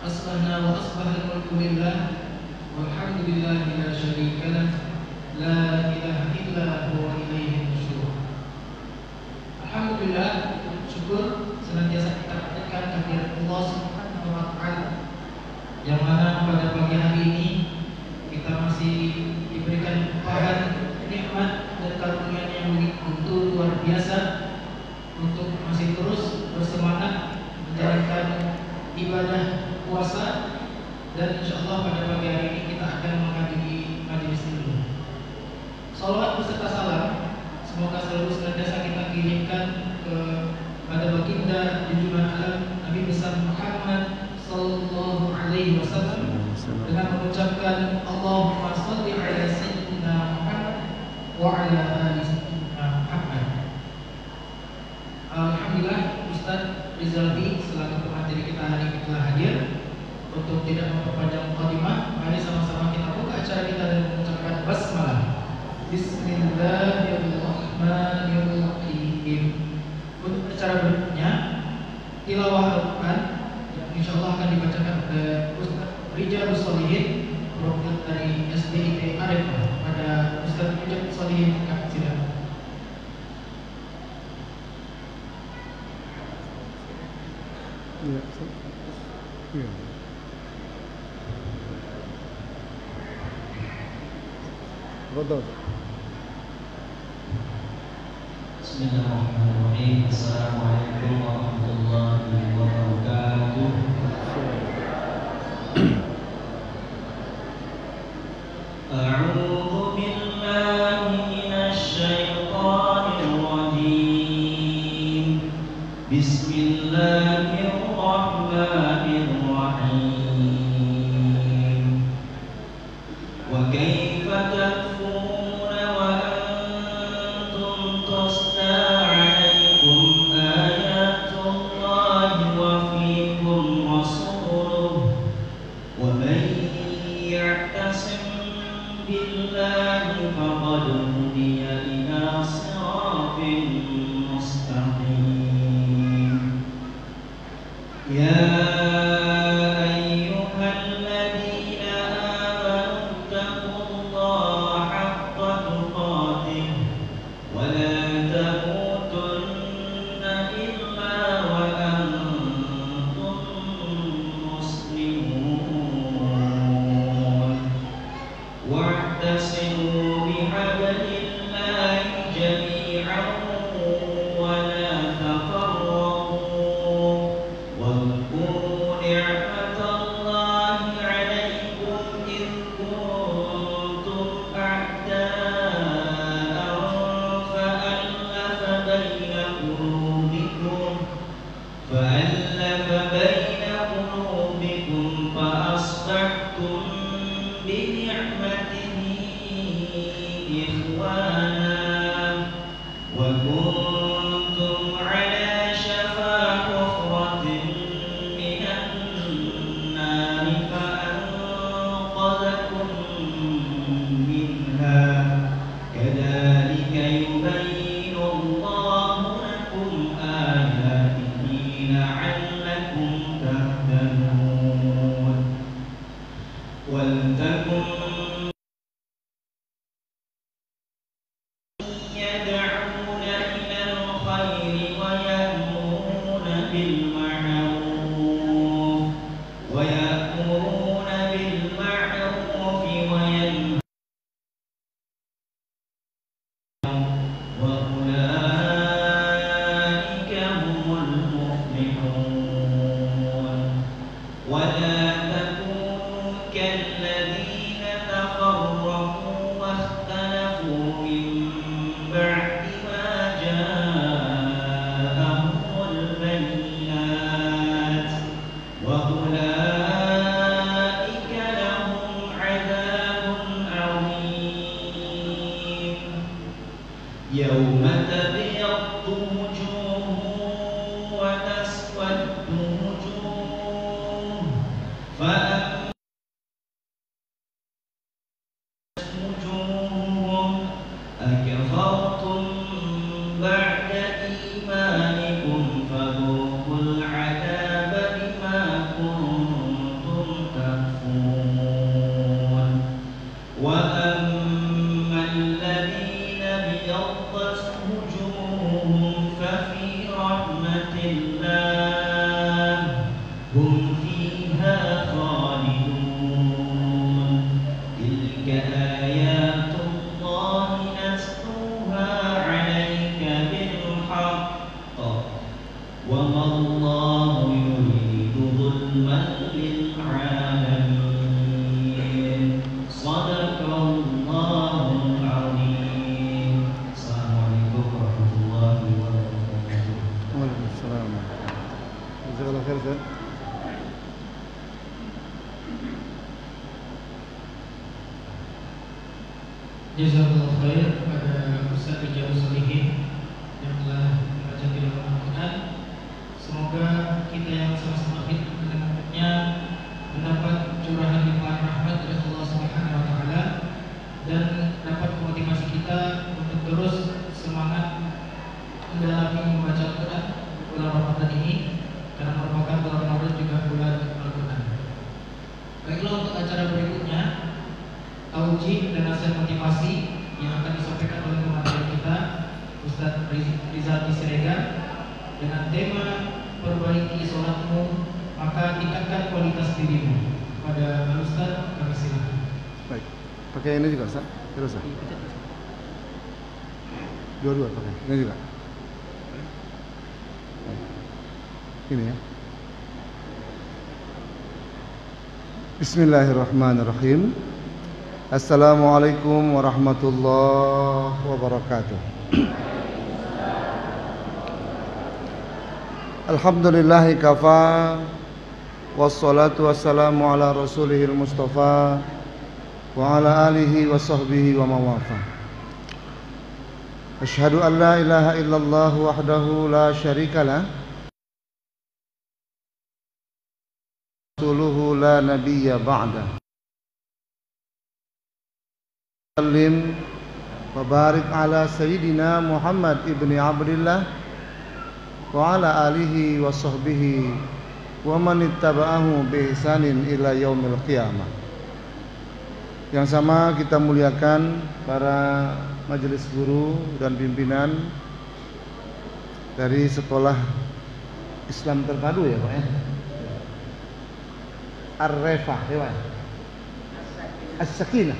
أصبحنا وأصبح الملك لله والحمد لله لا شريك له لا إله إلا هو إليه النشور. Alhamdulillah, syukur senantiasa kita panjatkan kehadirat Allah Subhanahu wa Ta'ala, yang mana pada pagi hari ini kita masih diberikan limpahan nikmat dan karunia yang begitu luar biasa untuk masih terus bersemangat menjalankan ibadah puasa, dan insyaallah pada pagi hari ini kita akan menghadiri majelis ilmu. Salawat beserta salam semoga selalu senantiasa kita kirimkan kepada baginda junjungan alam Nabi besar Muhammad sallallahu alaihi wasallam dengan mengucapkan Allahumma shalli ala sayyidina Muhammad wa ala ali sayyidina Muhammad. Alhamdulillah, Ustaz Rizal B selaku pemateri kita hari ini telah hadir. Untuk tidak memperpanjang mukadimah, mari sama-sama kita buka acara kita dengan mengucapkan basmalah. Bismillahirrahmanirrahim. Untuk acara berikutnya tilawah Al-Quran yang insyaallah akan dibacakan oleh Ustaz Rijalus Shalihin, program dari SDIP Arif. Pada Ustaz Rijalus Shalihin, silakan. Ya. Tafadhal. Bismillahirrahmanirrahim. Assalamualaikum warahmatullahi wabarakatuh. A'udzu billahi minasy syaithanir rajim. Bismillahirrahmanirrahim. Wa kaifa takfuruna wa الله هم فيها خالدون تلك آيات الله نتلوها عليك بالحق وما الله يريد ظلما للعالمين صدق الله العظيم. Assalamualaikum warahmatullahi wabarakatuh. Waalaikumsalam. Jazakallah khair, Ustaz. Jazakallah khair kepada Ustaz Rijal Solihin yang telah membaca tilawah Al-Quran. Semoga kita yang sama-sama mendengarnya mendapat curahan limpahan rahmat dari Allah Subhanahu wa taala dan dapat memotivasi kita untuk terus semangat mendalami membaca Al-Quran bulan Ramadan ini karena merupakan bulan Ramadan juga bulan Al-Quran. Baiklah, untuk acara berikutnya tauji dan nasihat motivasi yang akan disampaikan oleh pemateri kita Ustaz Rizal Siregar dengan tema perbaiki sholatmu maka tingkatkan kualitas dirimu. Pada Ustaz kami silakan. Baik. Pakai ini juga, Ustaz? Terus, Ustaz? Dua-dua pakai. Ini juga. Ini ya. Bismillahirrahmanirrahim. Assalamualaikum warahmatullahi wabarakatuh. Alhamdulillahi kafa, wassalatu wassalamu ala rasulihil mustafa wa ala alihi wa sahbihi wa mawafa. Asyhadu an la ilaha illallah wahdahu la syarikalah, rasuluhu la nabiyya ba'da. Sallim wa barik ala sayyidina Muhammad ibni Abdillah wa ala alihi wa sahbihi wa man ittaba'ahu bi ihsanin ila yaumil qiyamah. Yang sama kita muliakan para majelis guru dan pimpinan dari sekolah Islam terpadu ya Pak ya. Ar-Refah ya Pak. As-Sakinah.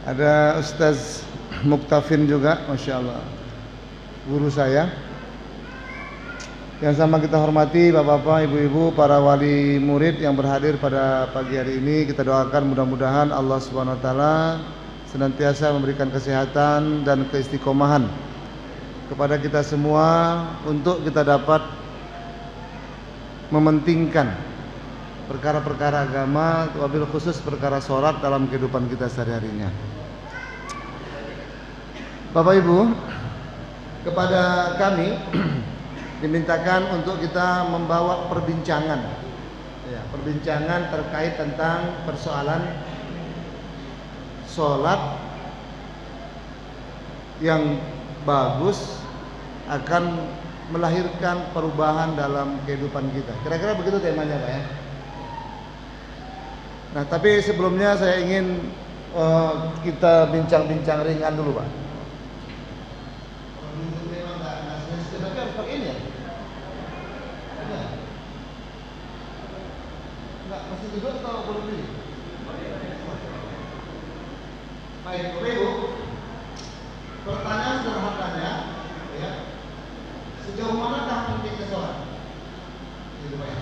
Ada Ustaz Muktafin juga, Masya Allah, guru saya. Yang sama kita hormati bapak-bapak, ibu-ibu, para wali murid yang berhadir pada pagi hari ini. Kita doakan mudah-mudahan Allah Subhanahu Wa Taala senantiasa memberikan kesehatan dan keistiqomahan kepada kita semua untuk kita dapat mementingkan perkara-perkara agama, wabil khusus perkara sholat dalam kehidupan kita sehari-harinya. Bapak Ibu, kepada kami dimintakan untuk kita membawa perbincangan, ya, perbincangan terkait tentang persoalan sholat yang bagus akan melahirkan perubahan dalam kehidupan kita. Kira-kira begitu temanya Pak ya. Nah tapi sebelumnya saya ingin kita bincang-bincang ringan dulu Pak. Tapi harus pakai ini ya? Enggak, masih duduk atau belum beli? Baik, Bapak Ibu, pertanyaan sederhananya ya, sejauh manakah pentingnya sholat? Gitu Pak ya.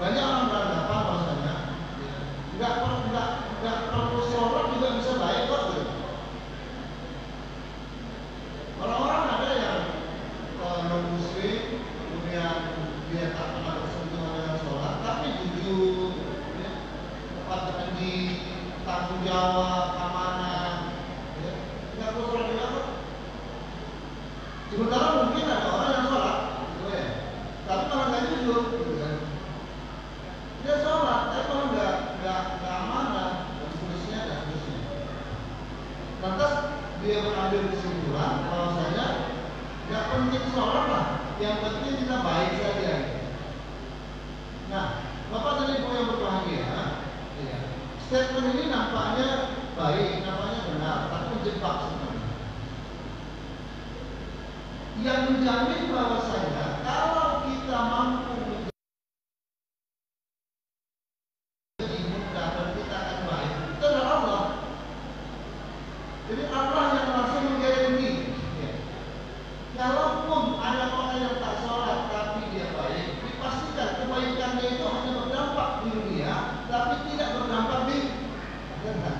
Banyak orang beranggapan bahwasanya nggak perlu sholat juga bisa baik kok gitu. Orang-orang ada yang non muslim kemudian dia tak pernah bersentuhan dengan sholat tapi jujur, ya, tepat janji, tanggung jawab, amanah, ya, nggak perlu sholat juga kok. Sementara mungkin ada orang yang sholat, gitu ya, tapi malah nggak jujur, gitu kan. Dia sholat, tapi kalau nggak amanah dan seterusnya. Lantas dia mengambil kesimpulan bahwasanya nggak penting sholat lah, yang penting kita baik saja. Nah, Bapak dan Ibu yang berbahagia, ya, statement ini nampaknya baik, nampaknya benar, tapi menjebak sebenarnya. yang menjamin bahwasanya kalau kita mampu menjadi mudah dan kita akan baik, itu adalah Allah. Jadi Allah yang langsung menggaranti. Ya. Kalaupun ada orang yang tak sholat tapi dia baik, dipastikan kebaikannya itu hanya berdampak di dunia, tapi tidak berdampak di akhirat.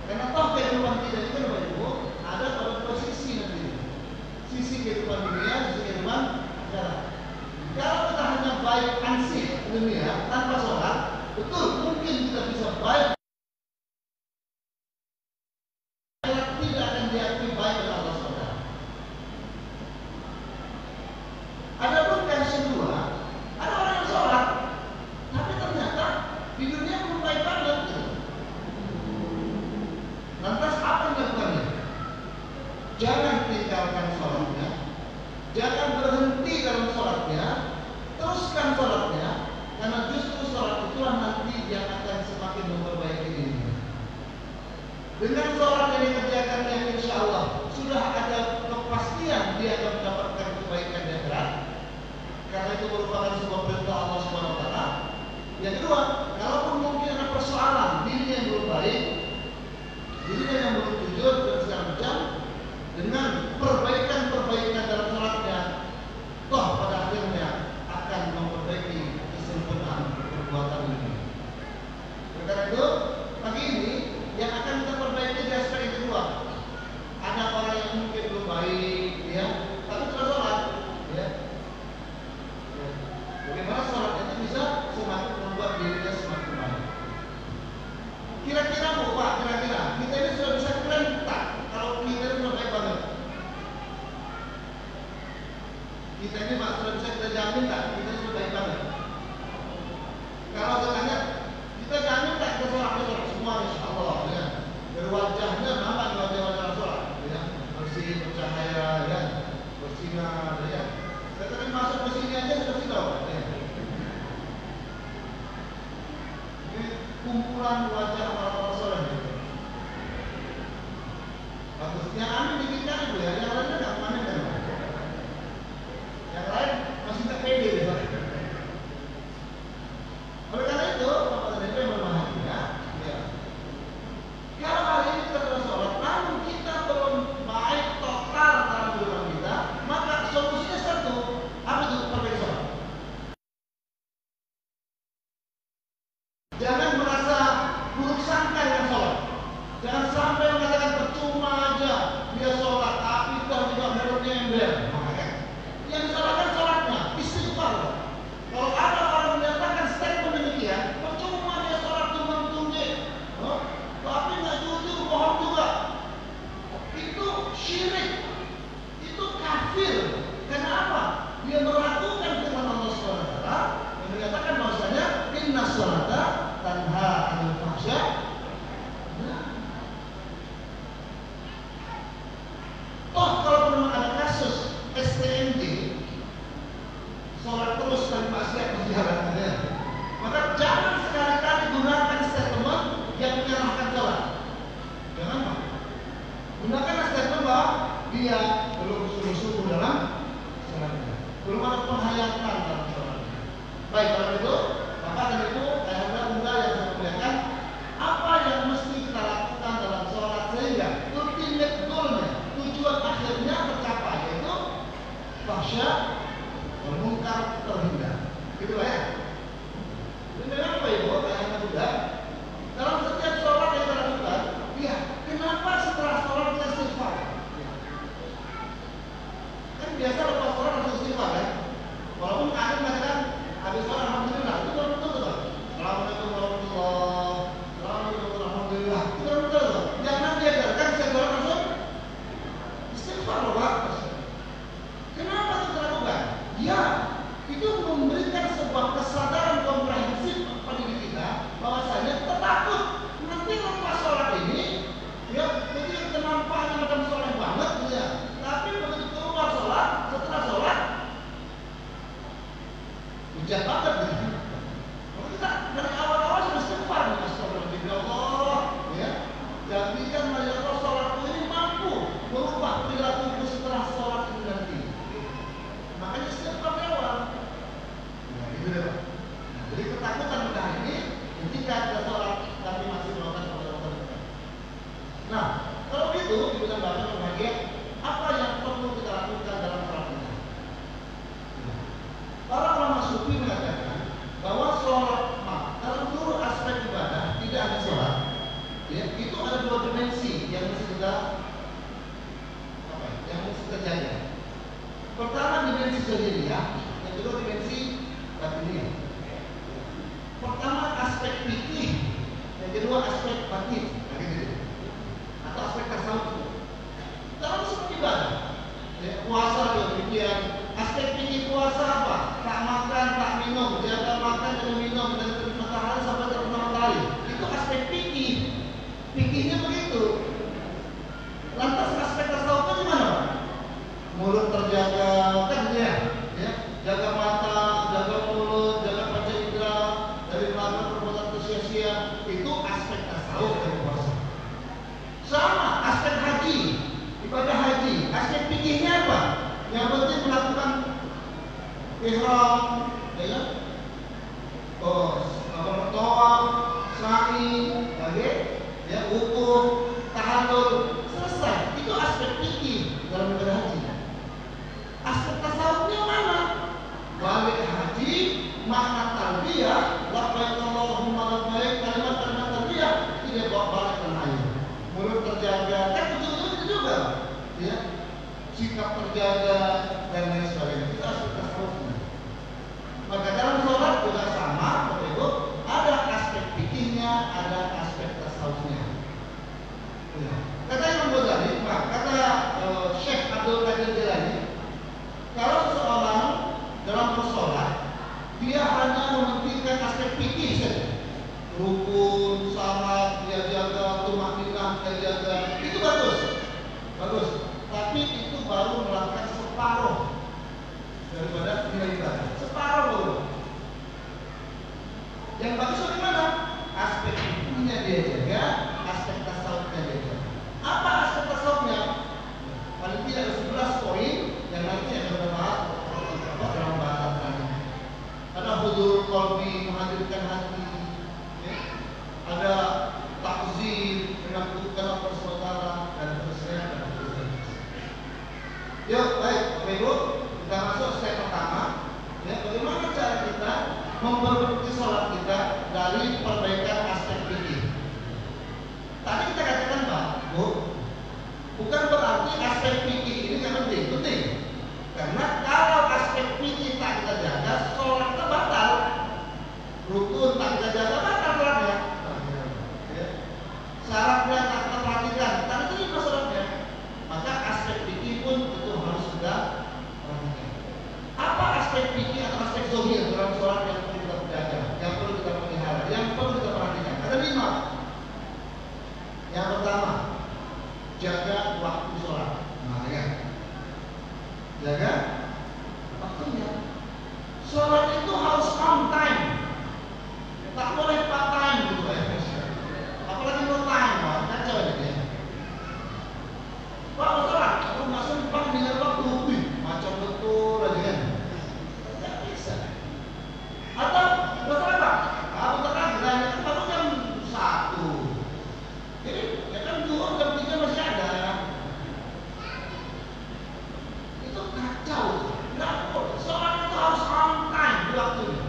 Karena toh kehidupan kita itu Bapak Ibu ada pada posisi nanti, sisi kehidupan dunia, sisi kehidupan akhirat. Kalau kita hanya baik ansih di dunia tanpa sholat, betul mungkin kita bisa baik. Tidak akan diakui baik oleh Allah SWT. Ada pun kasus kedua, ada orang yang sholat, tapi ternyata di dunia belum baik banget. Lantas apa yang dilakukannya? Jangan tinggalkan sholatnya, jangan berhenti dalam sholatnya, teruskan sholatnya, karena justru sholat itulah nanti yang akan semakin memperbaiki dirinya. Dengan sholat yang dikerjakannya, insya Allah sudah ada kepastian dia akan mendapatkan kebaikan di akhirat. Karena itu merupakan sebuah perintah Allah Subhanahu Wa Taala. Yang kedua, kalaupun mungkin ada persoalan dirinya yang belum baik, dirinya yang belum jujur dan segala macam, dengan perbaikan dalam sholatnya, toh pada akhirnya akan memperbaiki kesempurnaan perbuatan ini. Karena itu, pagi ini yang akan kita perbaiki di aspek yang kedua. Ada orang yang mungkin belum baik, ya, tapi sudah sholat, ya. Bagaimana sholat itu bisa semakin membuat dirinya semakin baik? Kira-kira Bu Pak, kira-kira kita ini sudah bisa keren tak kalau kita ini sudah baik banget? Kita ini Pak sudah bisa kita jamin tak kita sudah baik banget? Kalau katanya kita jamin tak kita sholat semua insya Allah, ya. Dari wajahnya nampak wajah-wajah sholat, ya. Bersih, bercahaya, ya. Bersinar, ya. Tetapi masuk ke sini aja sudah tahu, ya. Ini kumpulan wajah orang-orang sholat, ya. Bagus. Yang amin dikitkan itu ya, yang lainnya nggak amin kan? Yang lain masih tak pede, ya. Oleh karena itu, Bapak dan Ibu yang berbahagia, ya. Kalau hari ini kita sudah sholat, namun kita belum baik total dalam kehidupan kita, maka solusinya satu, apa itu? Perbaiki sholat. Jangan merasa buruk sangka dengan sholat. Jangan sampai mengatakan percuma aja dia sholat, tapi toh juga mulutnya ember. Yang disalahkan sholatnya, istighfar. Kalau ada orang menyatakan statement demikian, percuma dia sholat cuma tunjuk, tapi nggak jujur, bohong juga. Itu syirik, itu kafir. Karena apa? Dia meragukan firman Allah SWT yang menyatakan bahwasanya inna sholata tanha 'anil fahsya. Toh kalau memang ada kasus STMJ, sholat terus dan maksiat berjalan, maka jangan sekali-kali gunakan statement yang menyalahkan sholat. Jangan Pak. Gunakan statement bahwa dia belum sungguh-sungguh dalam sholatnya, belum ada penghayatan dalam sholatnya. Baik, kalau itu Bapak dan Ibu, ayah bunda yang saya muliakan, apa yang mesti kita lakukan dalam sholat sehingga ultimate goalnya, tujuan akhirnya tercapai, yaitu fahsya wal munkar terhindar. Gitu lah ya. Dan dengan apa Ibu, ayah bunda, dalam setiap sholat yang kita lakukan, ya, kenapa setelah sholat kita istighfar? Kan biasa lepas sholat langsung istighfar, ya. Walaupun ada mengatakan habis sholat alhamdulillah, itu belum tentu Pak. ihram, ya kan? Tawaf, sa'i, ya wukuf, tahallul, selesai. Itu aspek fikih dalam ibadah haji. Aspek tasawufnya mana? Balik haji, makna talbiyah, labbaik Allahumma labbaik, kalimat-kalimat talbiyah itu dia bawa balik ke air. Mulut terjaga, kan betul-betul itu juga, ya. Sikap terjaga dan lain sebagainya. Itu aspek tasawufnya. Maka dalam sholat juga sama, Bapak Ibu, ada aspek fikihnya, ada aspek tasawufnya. Ya. Kata Imam Ghazali, kata Syekh Abdul Qadir Jilani, kalau seseorang dalam bersolat dia hanya mementingkan aspek fikih saja, rukun, syarat dia jaga, tumakninah dia jaga, itu bagus. Tapi itu baru melakukan separuh daripada nilai ibadah, separuh baru. Yang bagus bagaimana? Aspek fikihnya dia jaga, aspek tasawufnya dia jaga. Apa aspek tasawufnya? Paling tidak ada 11 poin yang nanti akan kita bahas dalam bahasan tadi. Ada hudurul qalbi, menghadirkan hati, ya. Ada takzim, menyatukan persaudaraan dan seterusnya. Yuk, baik, Bapak Ibu, kita masuk step pertama. Ya, bagaimana cara kita memperbaiki sholat kita dari perbaikan aspek fikih? Tadi kita katakan, Pak, Bu, bukan berarti aspek fikih ini yang penting. Karena kalau aspek fikih tak kita jaga, sholat kita batal. Rukun tak kita jaga, batal sholatnya. Ya. Syaratnya tak kita perhatikan, tak diterima sholatnya. Maka aspek fikih pun itu harus kita perhatikan. Apa aspek fikih atau aspek zahir dalam sholat yang perlu kita jaga, yang perlu kita pelihara, yang perlu kita perhatikan? Ada 5. Yang pertama, jaga waktu sholat. Jaga waktunya. Sholat itu harus on time, tak boleh part time gitu ya. Apalagi no time, kacau ya. Pak sholat, kalau masuk Pak dengan waktu, macam betul aja kan. Tidak bisa. Atau betul Pak, bentar lagi kan baru jam 1. Jadi ya kan zuhur jam 3 masih ada. Itu kacau. Tidak boleh. Sholat itu harus on time di waktunya.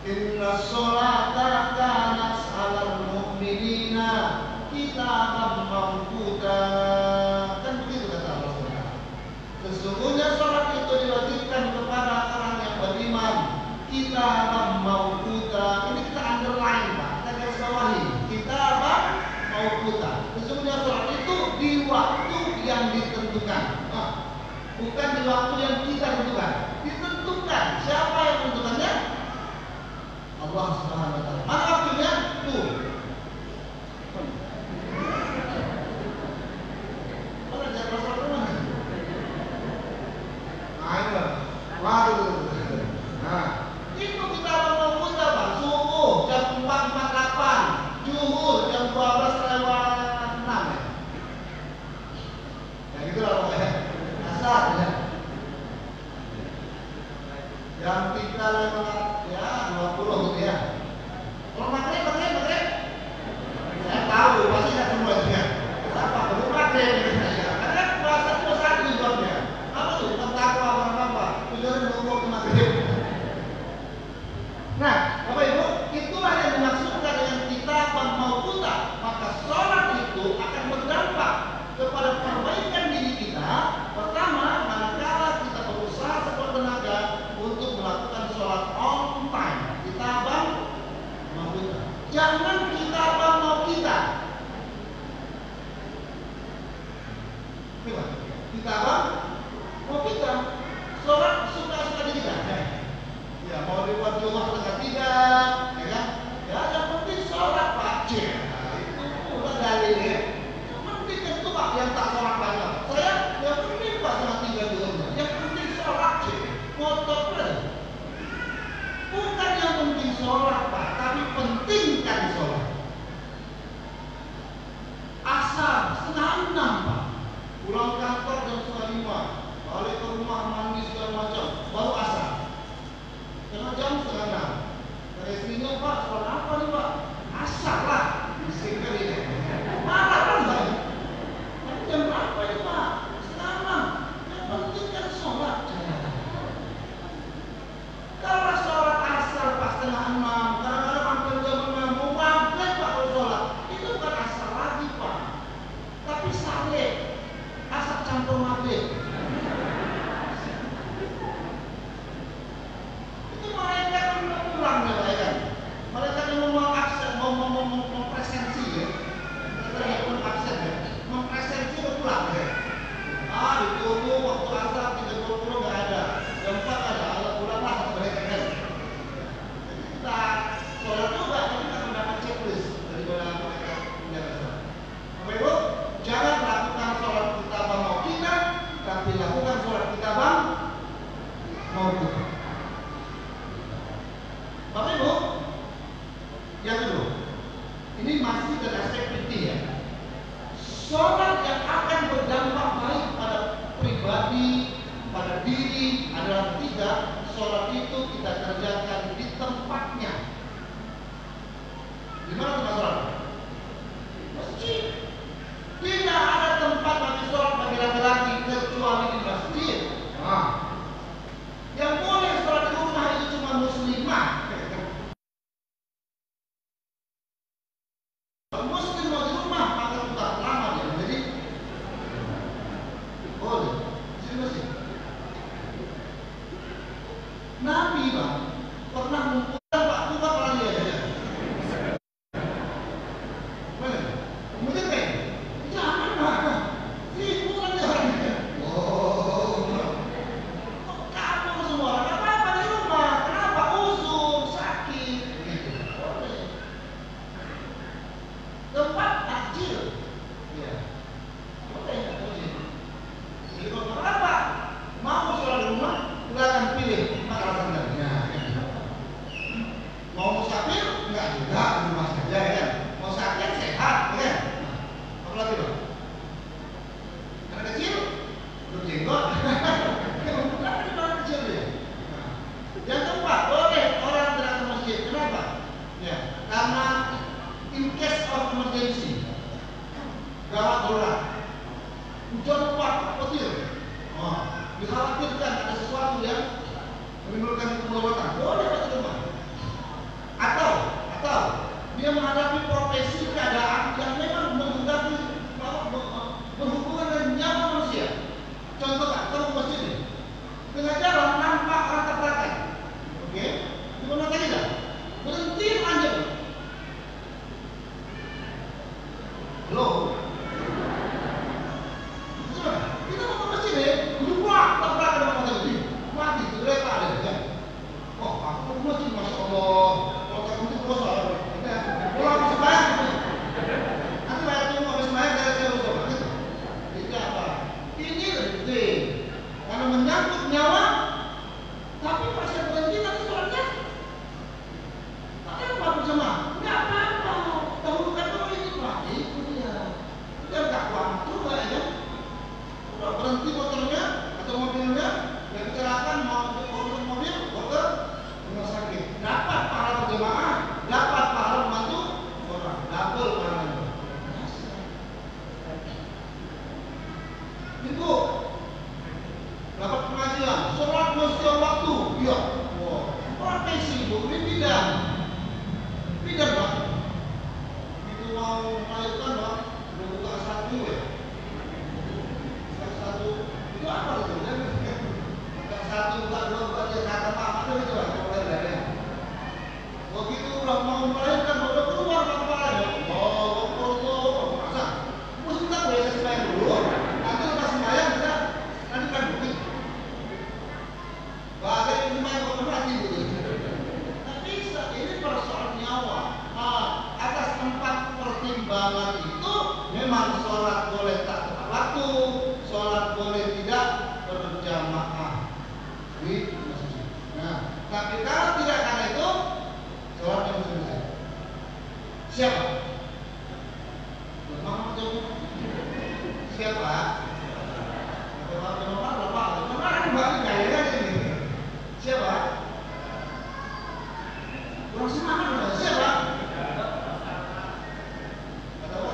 Inna sholata kanat 'alal mu'minina kitaban mawquta. Kan begitu kata Allah. Sesungguhnya sholat itu diwajibkan kepada orang yang beriman. Kitaban mawquta. Ini kita underline, Pak. Kita garis bawahi. Kitaban mawquta. Sesungguhnya sholat itu di waktu yang ditentukan. Bukan di waktu yang kita tentukan. Ditentukan. Siapa yang menentukannya? Allah Subhanahu wa taala. Mana waktunya? Tuh. Mana jadwal sholat mana? Ayo. Waduh. Nah, itu kita mau putar, Bang. Subuh jam 4.48, zuhur jam 12:06. Ya gitu lah pokoknya. Asal ya. Jam 3 ya 20 gitu ya. Kalau maghrib. Saya tahu pasti tidak semua itu ya. Apa baru maghrib ya. Karena puasa itu satu jawabnya. Apa tuh? Bertakwa apa? Tujuannya nunggu ke maghrib. Nah, Bapak Ibu, itulah yang dimaksudkan dengan kita mau putar. Maka sholat itu akan berdampak kepada perbaikan diri kita. Pertama, manakala kita berusaha sekuat tenaga untuk melakukan sholat on time. Kita mau putar. Jangan kita mau kita. Kita mau kita. Sholat suka-suka diri kita. Ya mau dibuat Jumat setengah 3, ya kan? Ya yang penting sholat Pak. Itu udah dalilnya. Yang penting itu Pak yang tak sholat banyak. Saya yang penting Pak setengah 3 juga. Yang penting sholat motor bukan yang penting sholat Pak, tapi pentingkan sholat. Asar setengah 6 Pak. Pulang kantor jam setengah 5, balik ke rumah mandi segala macam, baru asar. di masjid. Nabi Bang pernah mengumpulkan Pak Tuba orang dia aja. Mana? Kemudian kayak jangan Pak, ribuan orangnya. Oh, kamu semua orang apa di rumah? Kenapa uzur, sakit? Gitu. Tempat takjil, ya. Boleh nggak takjil? Jadi kalau apa? Mau sholat di rumah, silakan pilih makanan rendangnya. Mau musafir? Enggak juga, di rumah saja ya kan. Mau sakit sehat, ya kan. Nah, apa lagi dong? Anak kecil, belum jenggot. Kenapa di anak kecil ya? Nah, yang keempat, boleh orang datang ke masjid. Kenapa? Ya, karena in case of emergency, gawat darurat, hujan lebat, petir, dikhawatirkan ada sesuatu yang menimbulkan kemudaratan, boleh Pak di rumah. Atau dia menghadapi profesi keadaan yang memang berhubungan dengan nyawa manusia. Contoh Pak, kalau ke masjid ini, tengah jalan nampak orang tabrakan, oke? Gimana tadi dah? Berhenti lanjut. Halo. Kita mau ke masjid ya, lupa tabrakan dengan motor ini, mati, kereta ada ya. Oh, aku ke masjid, masya Allah. Kalau tak mungkin terus lah. Kalau aku sembahyang, nanti bayar tunggu habis sembahyang dari saya lupa. Gitu. Itu apa? Ini penting, karena menyangkut nyawa. Tapi pas saya berhenti nanti sholatnya, tak apa bersama. Nggak apa-apa. Dahulukan dulu ini Pak. Itu dia. Dia nggak kuat juga ya. Udah berhenti motornya atau mobilnya, yang kecelakaan mau urus mobil, bawa ke rumah sakit. Dapat pahala berjamaah, dapat pahala membantu orang, double pahalanya. Ibu, dapat pengajian, sholat mesti waktu, iya. Wow, profesi ibu ini bidan Pak. Itu mau melahirkan Pak, udah buka satu ya. Satu itu apa itu? Bukan satu, bukan dua, bukan tiga, kata Pak Madu itu lah kalau dari. Begitu udah mau melahirkan, udah keluar kepalanya. Oh, masa? Mesti kita boleh sembahyang dulu. Nanti lepas sembahyang kita nanti kan bukti. Bahkan ini sembahyang kok mati gitu. Tapi ini persoalan nyawa. Atas 4 pertimbangan itu memang sholat boleh tak tepat waktu, sholat boleh tidak berjamaah di masjid. Nah, tapi kalau tidak karena itu, sholat yang selesai. Siapa? Memang siapa? Siapa? Kurang semangat siapa?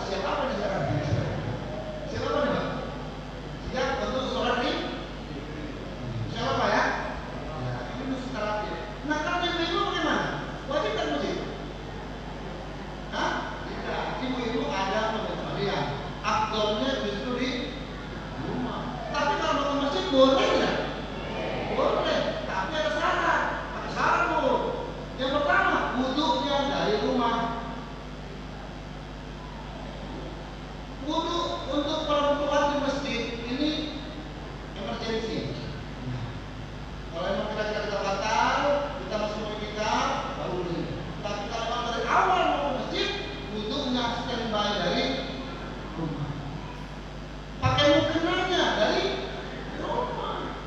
Siapa apa nih sekarang? Siapa apa nih Pak? Siap untuk sholat nih? Siapa Pak ya? Ya, ini mesti terakhir. Nah kalau ibu-ibu bagaimana? Wajib kan masjid? Hah? Tidak. Ibu-ibu ada pengecualian. Afdolnya justru di rumah. Tapi kalau mau ke masjid boleh tidak? Boleh. Tapi ada syarat. Ada syarat dulu. Yang pertama, wudhunya dari rumah. Wudhu untuk perempuan di masjid ini emergency. Kalau memang kita batal, kita masih mau kita baru boleh. Tapi kalau dari awal mau ke masjid, wudhunya standby dari rumah. Pakai mukenanya dari rumah.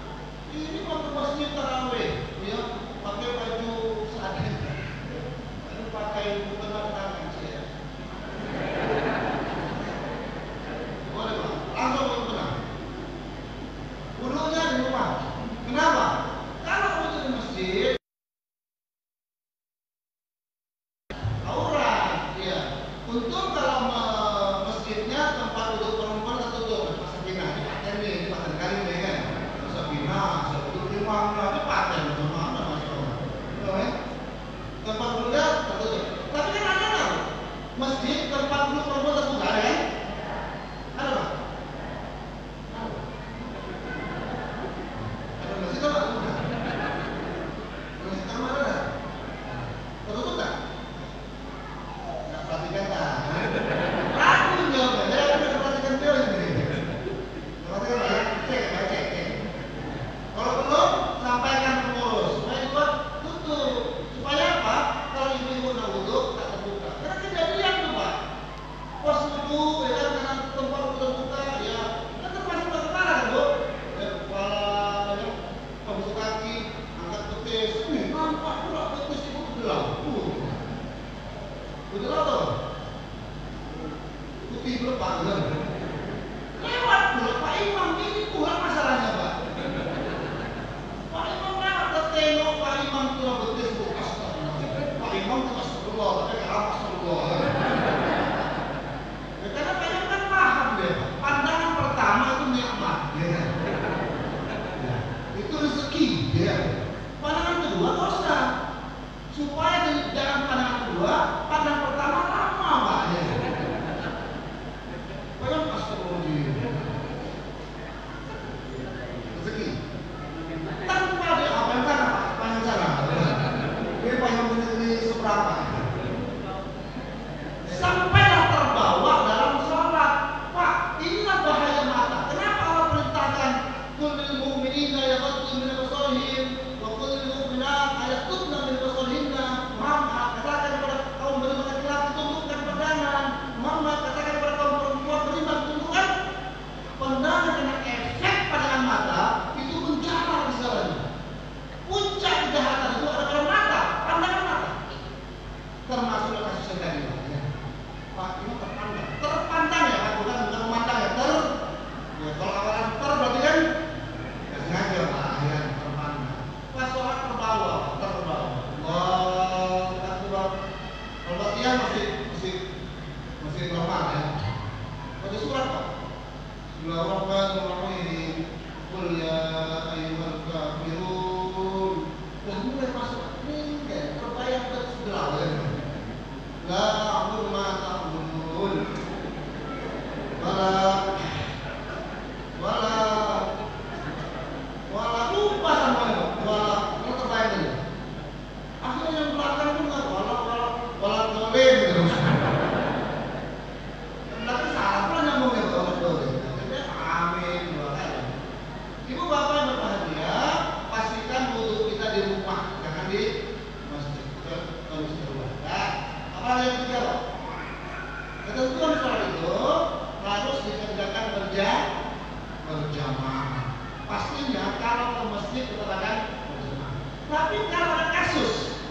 berjamaah. Pastinya kalau ke masjid kita akan berjamaah. Tapi kalau ada kasus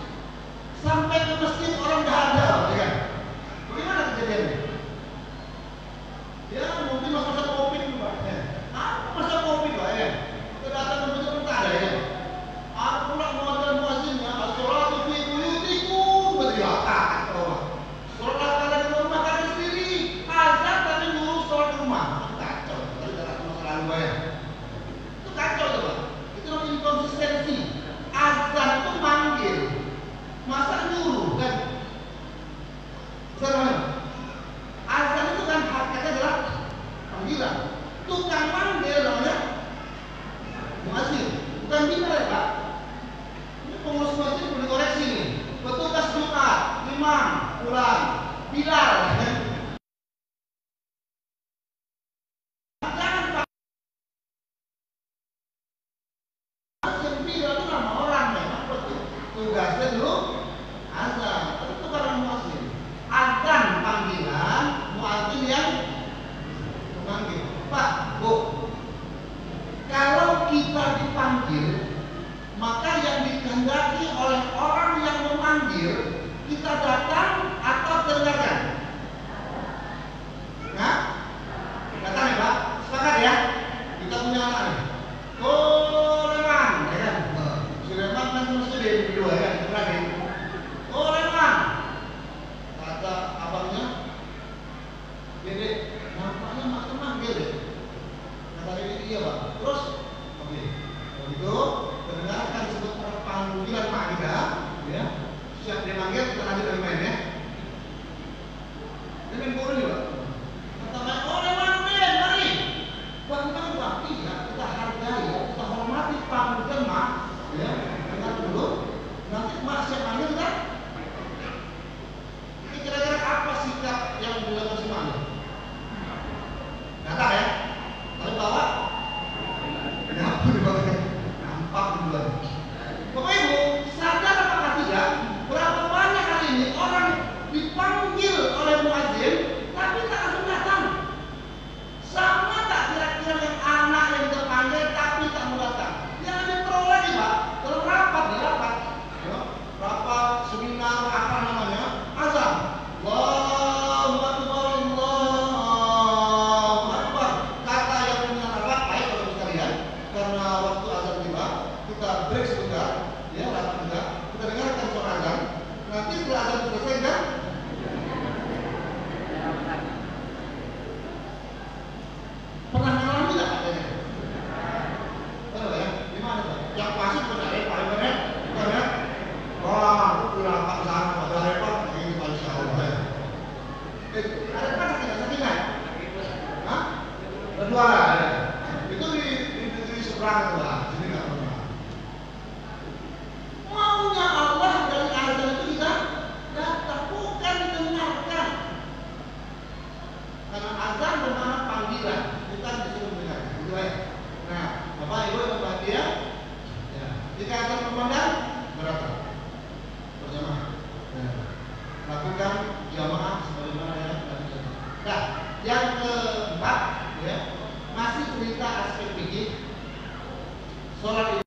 sampai ke masjid orang nggak ada, ya kan? Bagaimana kejadiannya? Ya mungkin masa COVID Pak. Apa masa COVID Pak ya? Datang ke masjid tak ada ya. Aku pulang mengajar muazzinnya, as-sholatu fi buyutikum, berjamaah kalau sholat kalian di rumah kalian sendiri, azan tapi ngurus sholat di rumah. Kacau, itu dalam masa lalu ya. Itu kacau tuh Pak. Itu namanya inkonsistensi. Azan itu manggil, masa nyuruh kan? Betul. Azan itu kan hakikatnya adalah panggilan. Tukang manggil namanya muazzin, bukan bina ya Pak. Ini pengurus masjid perlu dikoreksi nih. Petugas Jumat, imam, pulang, bilal. Jangan Pak. Muazzin bilal itu nama orang memang tugasnya dulu azan. Tapi itu bukan muazzin. Azan panggilan, muazzin yang memanggil. Pak, Bu, kalau kita dipanggil, maka yang dikehendaki oleh orang yang memanggil, kita datang atau dengarkan? Nah, datang ya Pak, sepakat ya? Kita punya anak nih. Oh, Leman, ya kan? Si Leman kan sudah berdua ya, terakhir. Oh, Leman, kata abangnya, Dede, nampaknya mak manggil deh. Kata Dede, iya Pak. Terus, oke, begitu, mendengarkan sebut panggilan Pak kita, ya, siap dia manggil, kita lanjut dari main ya. Ini main bola nih Pak. Kata main, oh Leman, mari. Bang, iya, kita hargai, kita hormati panggilan Mak, ya, dengar dulu. Nanti Mak siap manggil kan? Ini kira-kira apa sikap yang dilakukan semuanya? Kata ya, tapi bawa kenapa dibawa? Nampak duluan. Bapak Ibu, sadar apakah tidak? Berapa banyak kali ini orang dipanggil oleh muazzin, tapi tak langsung datang. Sama tak kira-kira yang anak yang terpanggil tapi tak mau datang? Yang lebih pro lagi Pak, dalam rapat, ya, rapat seminar apa namanya? Azan. Allahu Akbar, Allahu Akbar. Kata yang punya rapat, baik Bapak sekalian, karena waktu azan tiba, kita break sebentar, ya, rapat juga. Kita dengarkan suara azan. Nanti setelah azan selesai kan? Pernah ngalami tidak katanya? Tahu ya? Gimana Pak? Yang pasti benar ya, paling benar, bukan ya? Wah, aku pulang rapat sana, ada repot, ini Masya Allah ya. Ada apa sakit-sakitan? Hah? Berdua lah ya. Itu di seberang itu lah, sini nggak pernah. Maunya Allah dari azan itu kita datang, bukan didengarkan. Karena azan bermakna panggilan, bukan disuruh mendengar. Gitu ya. Nah, Bapak Ibu yang berbahagia, ya, jika azan berkumandang, berdatang berjamaah. Nah, lakukan jamaah sebagaimana yang tadi. Nah, yang keempat, ya, masih cerita aspek fikih. Sholat itu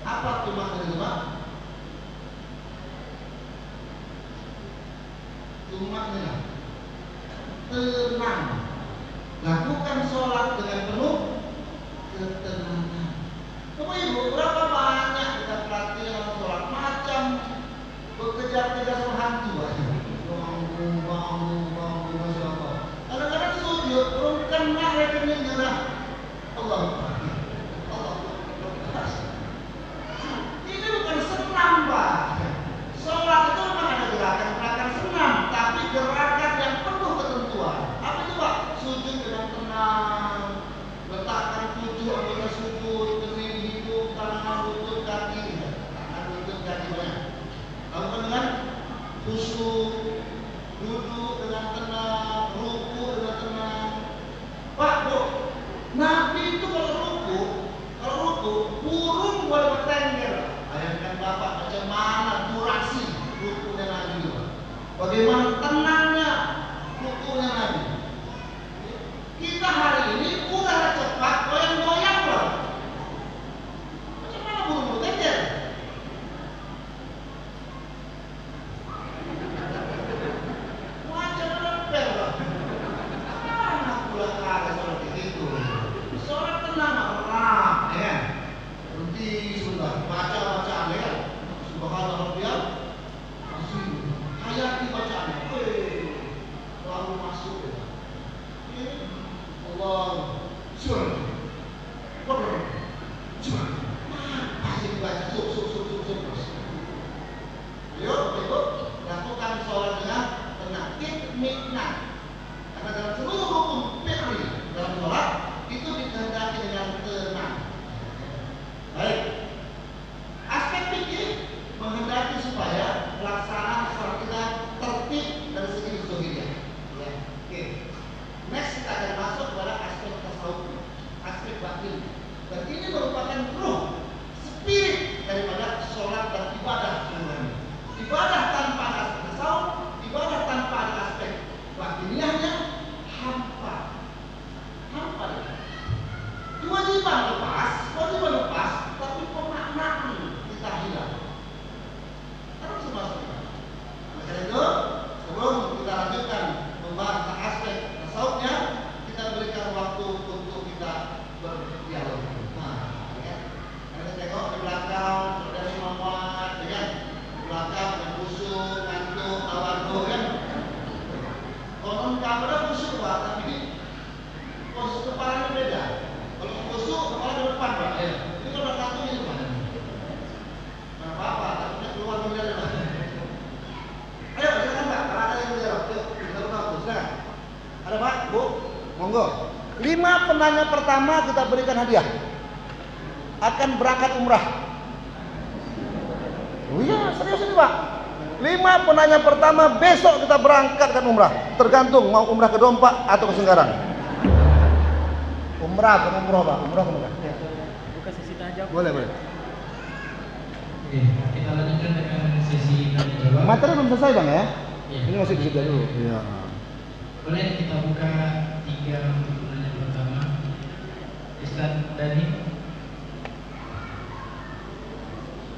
apa tuh maknanya Pak? Tumaknya tenang. Lakukan sholat dengan penuh ketenangan. Bapak Ibu, berapa banyak kita perhatikan orang sholat macam bekerja-kerja hantu, bangun, Masya Allah. Kadang-kadang sujud, belum kena rekeningnya dah. Allah. Ini bukan senam Pak. Sholat itu memang ada gerakan-gerakan senam, tapi gerakan yang penuh ketentuan. Apa itu Pak? Sujud dengan tenang, letakkan 7 anggota sujud, kening hidung, tangan lutut kaki, banyak. Lakukan dengan khusyuk, duduk dengan tenang, ruku dengan tenang. Pak, Bu, Nabi itu kalau Kita hari ini udah cepat goyang-goyang loh. Macam mana buru-buru tender? Wajar lepel loh. Mana pula kagak seperti itu. Sholat tenang orang, ya. Berhenti sebentar, baca ya. Subhanallah ya. Masih hayati bacaannya. Lalu masuk ya. Allah surah masih dibaca terus. Ayo ikut lakukan sholat dengan tenang, itminan. Karena dalam seluruh hukum fikih dalam sholat itu dikehendaki dengan tenang. Baik, aspek fikih menghendaki supaya pelaksanaan sholat kita tertib dari segi zahiriyah. Ya, oke. Next kita akan masuk pada aspek tasawuf, aspek batin. Dan ini merupakan ruh, spirit daripada sholat dan ibadah semuanya. Ibadah tanpa ada aspek tasawuf, ibadah tanpa ada aspek batiniahnya, hampa. Kewajiban lepas, tapi pemaknaan kita hilang. Harus masuk. Oleh karena itu, sebelum kita lanjutkan membahas aspek tasawufnya, kita berikan waktu untuk kita berdialog. Nah, ya. Kita tengok di belakang dari Muhammad, ya. Di belakang yang busuk, ngantuk, tawadhu, kan. Konon kamera busuk Pak, tapi posisi kepalanya beda. Kalau busuk, kepala di depan Pak. Ya. Ini kalau udah ngantuk ini Pak. Nah, apa-apa, takutnya keluar dari Pak. Ayo, silakan Pak. Kalau ada yang menjawab, yuk kita buka silakan. Ada Pak, Bu, monggo. 5 penanya pertama kita berikan hadiah. Akan berangkat umrah. Oh iya, serius ini Pak. 5 penanya pertama besok kita berangkatkan umrah. Tergantung mau umrah ke Dompak atau ke Senggarang. Umrah ke umroh Pak, umrah ke Mekah. Ya. Buka sesi tanya jawab. Boleh. Oke, kita lanjutkan dengan sesi tanya jawab. Materi belum selesai Bang ya? Iya. Ini masih disediakan dulu. Iya. Boleh kita buka 3 untuk penanya pertama. Ustaz Dani.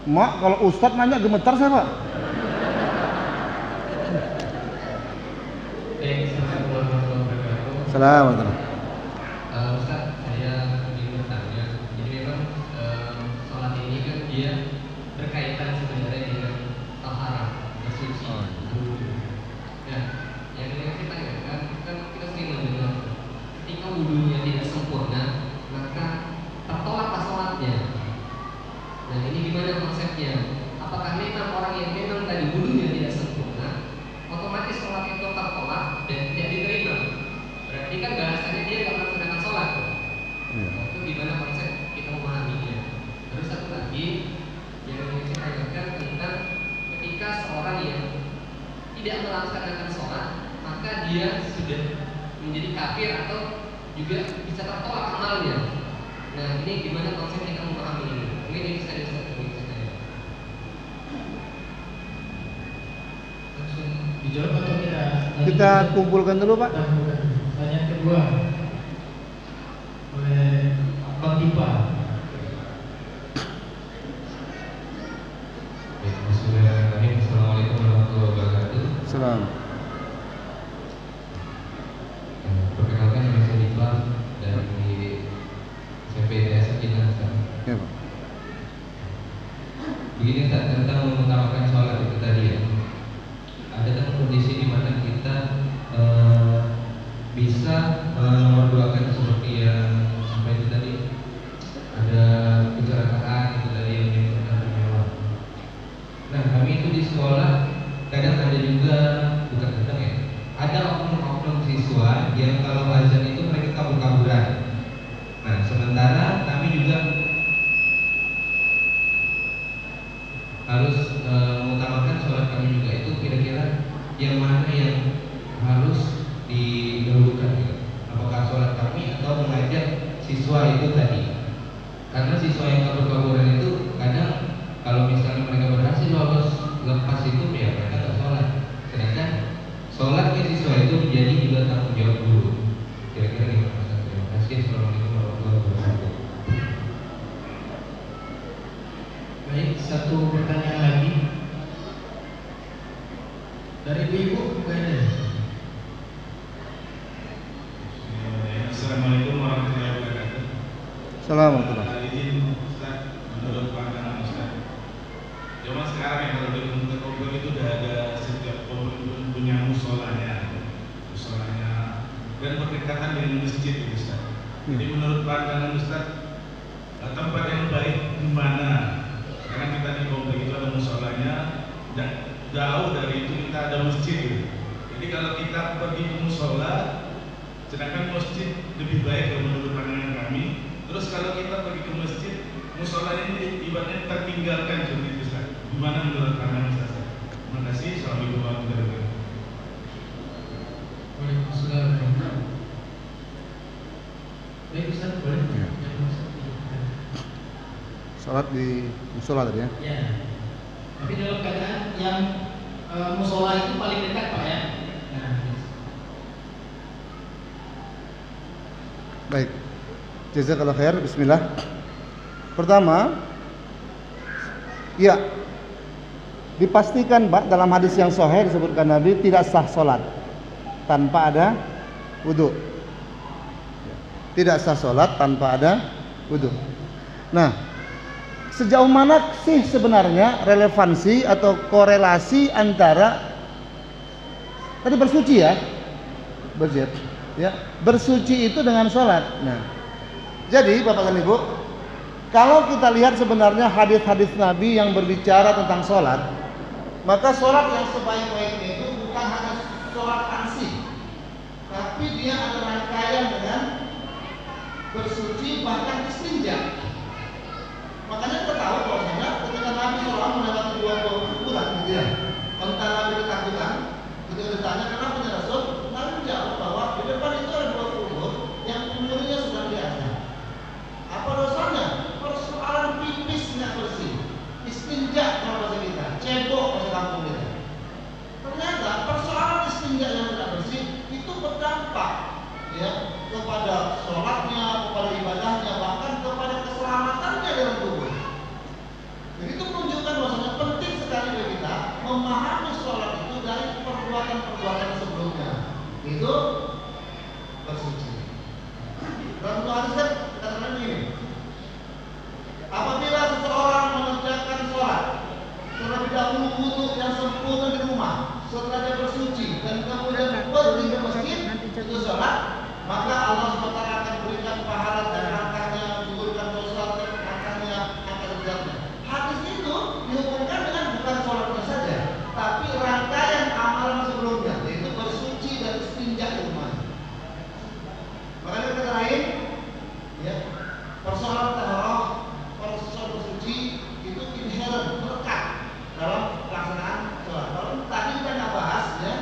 Mak, kalau Ustadz nanya gemetar saya Pak. Assalamualaikum warahmatullahi wabarakatuh. Assalamualaikum. Ustaz, saya ingin bertanya. Jadi memang sholat ini kan dia berkaitan sebenarnya dengan taharah, bersuci. Nah, yang ingin saya tanyakan kan kita sering mendengar ketika wudunya tidak sempurna, maka tertolaklah sholatnya. Nah, ini gimana konsepnya? Apakah memang orang yang memang tadi wudunya tidak sempurna, otomatis sholat itu tertolak dan tidak diterima? Berarti kan bahasanya dia nggak melaksanakan sholat. Nah, itu gimana konsep kita memahaminya? Terus satu lagi yang ingin saya tanyakan tentang ketika seorang yang tidak melaksanakan sholat, maka dia sudah menjadi kafir atau juga bisa tertolak amalnya. Nah, ini gimana konsep kita memahami ini? Mungkin ini bisa ditanya. Langsung dijawab atau Kita kumpulkan dulu Pak. Pertanyaan kedua oleh Bang Dipa. Bismillahirrahmanirrahim. Assalamualaikum warahmatullahi wabarakatuh. Salam. Perkenalkan nama saya Dipa dari CPDS Sakinah. Ya Pak. Begini Ustaz, tentang mengutamakan sholat itu tadi ya. Ada kan kondisi di mana kita bisa memperduakan seperti yang sampai itu tadi, ada kecelakaan itu tadi yang menimbulkan nyawa. Nah, kami itu di sekolah kadang ada juga, bukan kadang ya, ada oknum-oknum siswa yang kalau azan itu mereka kabur-kaburan. Nah, sementara kami juga harus mengutamakan sholat kami juga itu kira-kira yang mana yang harus didahulukan gitu. Apakah sholat kami atau mengajak siswa itu tadi? Karena siswa yang kabur-kaburan itu kadang kalau misalnya mereka berhasil lolos lepas itu ya mereka nggak sholat. Sedangkan sholatnya siswa itu menjadi juga tanggung jawab guru. Kira-kira gimana? satu pertanyaan lagi dari ibu Ganda. Assalamualaikum warahmatullahi wabarakatuh. Assalamualaikum. Izin Ustaz, menurut pandangan Ustaz, zaman sekarang yang kalau di komplek itu udah ada setiap komplek punya musolanya, dan berdekatan dengan masjid itu Ustaz. Jadi menurut pandangan Ustaz, tempat yang baik di mana? Karena kita di komplek itu ada musolanya, dan jauh dari itu kita ada masjid gitu. Jadi kalau kita pergi ke musola, sedangkan masjid lebih baik kalau menurut pandangan kami. Terus kalau kita pergi ke masjid, musola ini ibaratnya tertinggalkan seperti itu Ustaz. Gimana menurut pandangan Ustaz? Terima kasih. Assalamualaikum warahmatullahi wabarakatuh. Waalaikumsalam. Baik Ustaz, boleh? Ya. Salat di musola tadi ya. Ya. Tapi dalam keadaan yang musola itu paling dekat Pak ya. Nah, Baik. Jazakallahu khair. Bismillah. Pertama, ya, dipastikan Pak dalam hadis yang sahih disebutkan Nabi tidak sah salat tanpa ada wudu. Tidak sah salat tanpa ada wudu. Nah, sejauh mana sih sebenarnya relevansi atau korelasi antara tadi bersuci ya, berjep, ya, bersuci itu dengan sholat. Nah, jadi Bapak dan Ibu, kalau kita lihat sebenarnya hadis-hadis Nabi yang berbicara tentang sholat, maka sholat yang sebaik-baiknya itu bukan hanya sholat ansih, tapi dia ada rangkaian dengan bersuci bahkan istinja. Makanya kita tahu bahwasanya ketika Nabi SAW melewati dua kuburan, gitu ya, onta Nabi ketakutan. Ketika ditanya kenapa ya Rasul, Nabi menjawab bahwa di depan itu ada dua kubur yang umurnya sudah biasa. Apa dosanya? Persoalan pipis nggak bersih, istinja kalau bahasa kita, cebok bahasa kampung kita. Ternyata persoalan istinja yang tidak bersih itu berdampak, ya, kepada sholatnya, kepada ibadahnya, bahkan kepada keselamatannya dalam tubuh. Jadi itu menunjukkan bahwasanya penting sekali bagi kita memahami sholat itu dari perbuatan-perbuatan sebelumnya. Itu bersuci. Dalam hadis kan katakan begini: apabila seseorang mengerjakan sholat terlebih dahulu wudu yang sempurna di rumah, setelah dia bersuci dan kemudian pergi ke masjid itu sholat, maka Allah SWT akan berikan pahala dan langkahnya, menggugurkan dosa dan langkahnya akan derajatnya. Hadis itu dihubungkan dengan bukan sholatnya saja, tapi rangkaian amalan sebelumnya, yaitu bersuci dan istinja di rumah. Makanya kata lain, ya, persoalan taharah, persoalan bersuci itu inherent, melekat dalam pelaksanaan sholat. Kalau tadi kita nggak bahas ya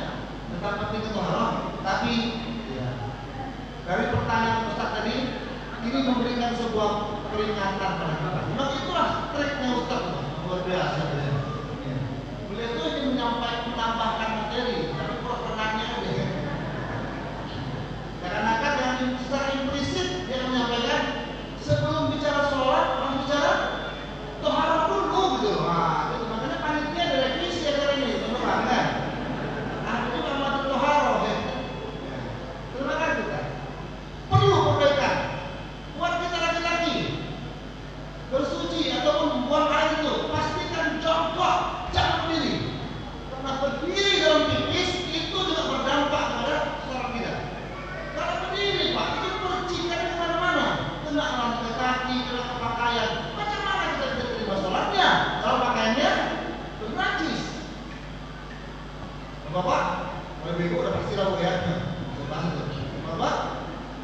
tentang pentingnya taharah, tapi ya, dari pertanyaan Ustaz tadi ini memberikan sebuah peringatan pada kita. Memang itulah triknya Ustaz, luar biasa. Ya. Beliau itu ingin menambahkan materi, tapi perkenannya aja. Karena dengan secara implisit dia menyampaikan sebelum bicara sholat, harus bicara taharah dulu gitu. Nah, itu makanya panitia ada revisi acara ini, teman-teman kan? Nah, itu amat taharah ya. Terima kasih kita. Perlu perbaikan buat kita laki-laki bersuci ataupun buang air itu pastikan jongkok, jangan berdiri, karena berdiri dalam pipis itu juga berdampak pada sholat kita. Kalau berdiri Pak itu percikan kemana-mana, kena lantai kaki, kena ke pakaian, macam mana kita bisa terima sholatnya kalau pakaiannya najis? Bapak, ibu udah pasti tahu ya, Bapak,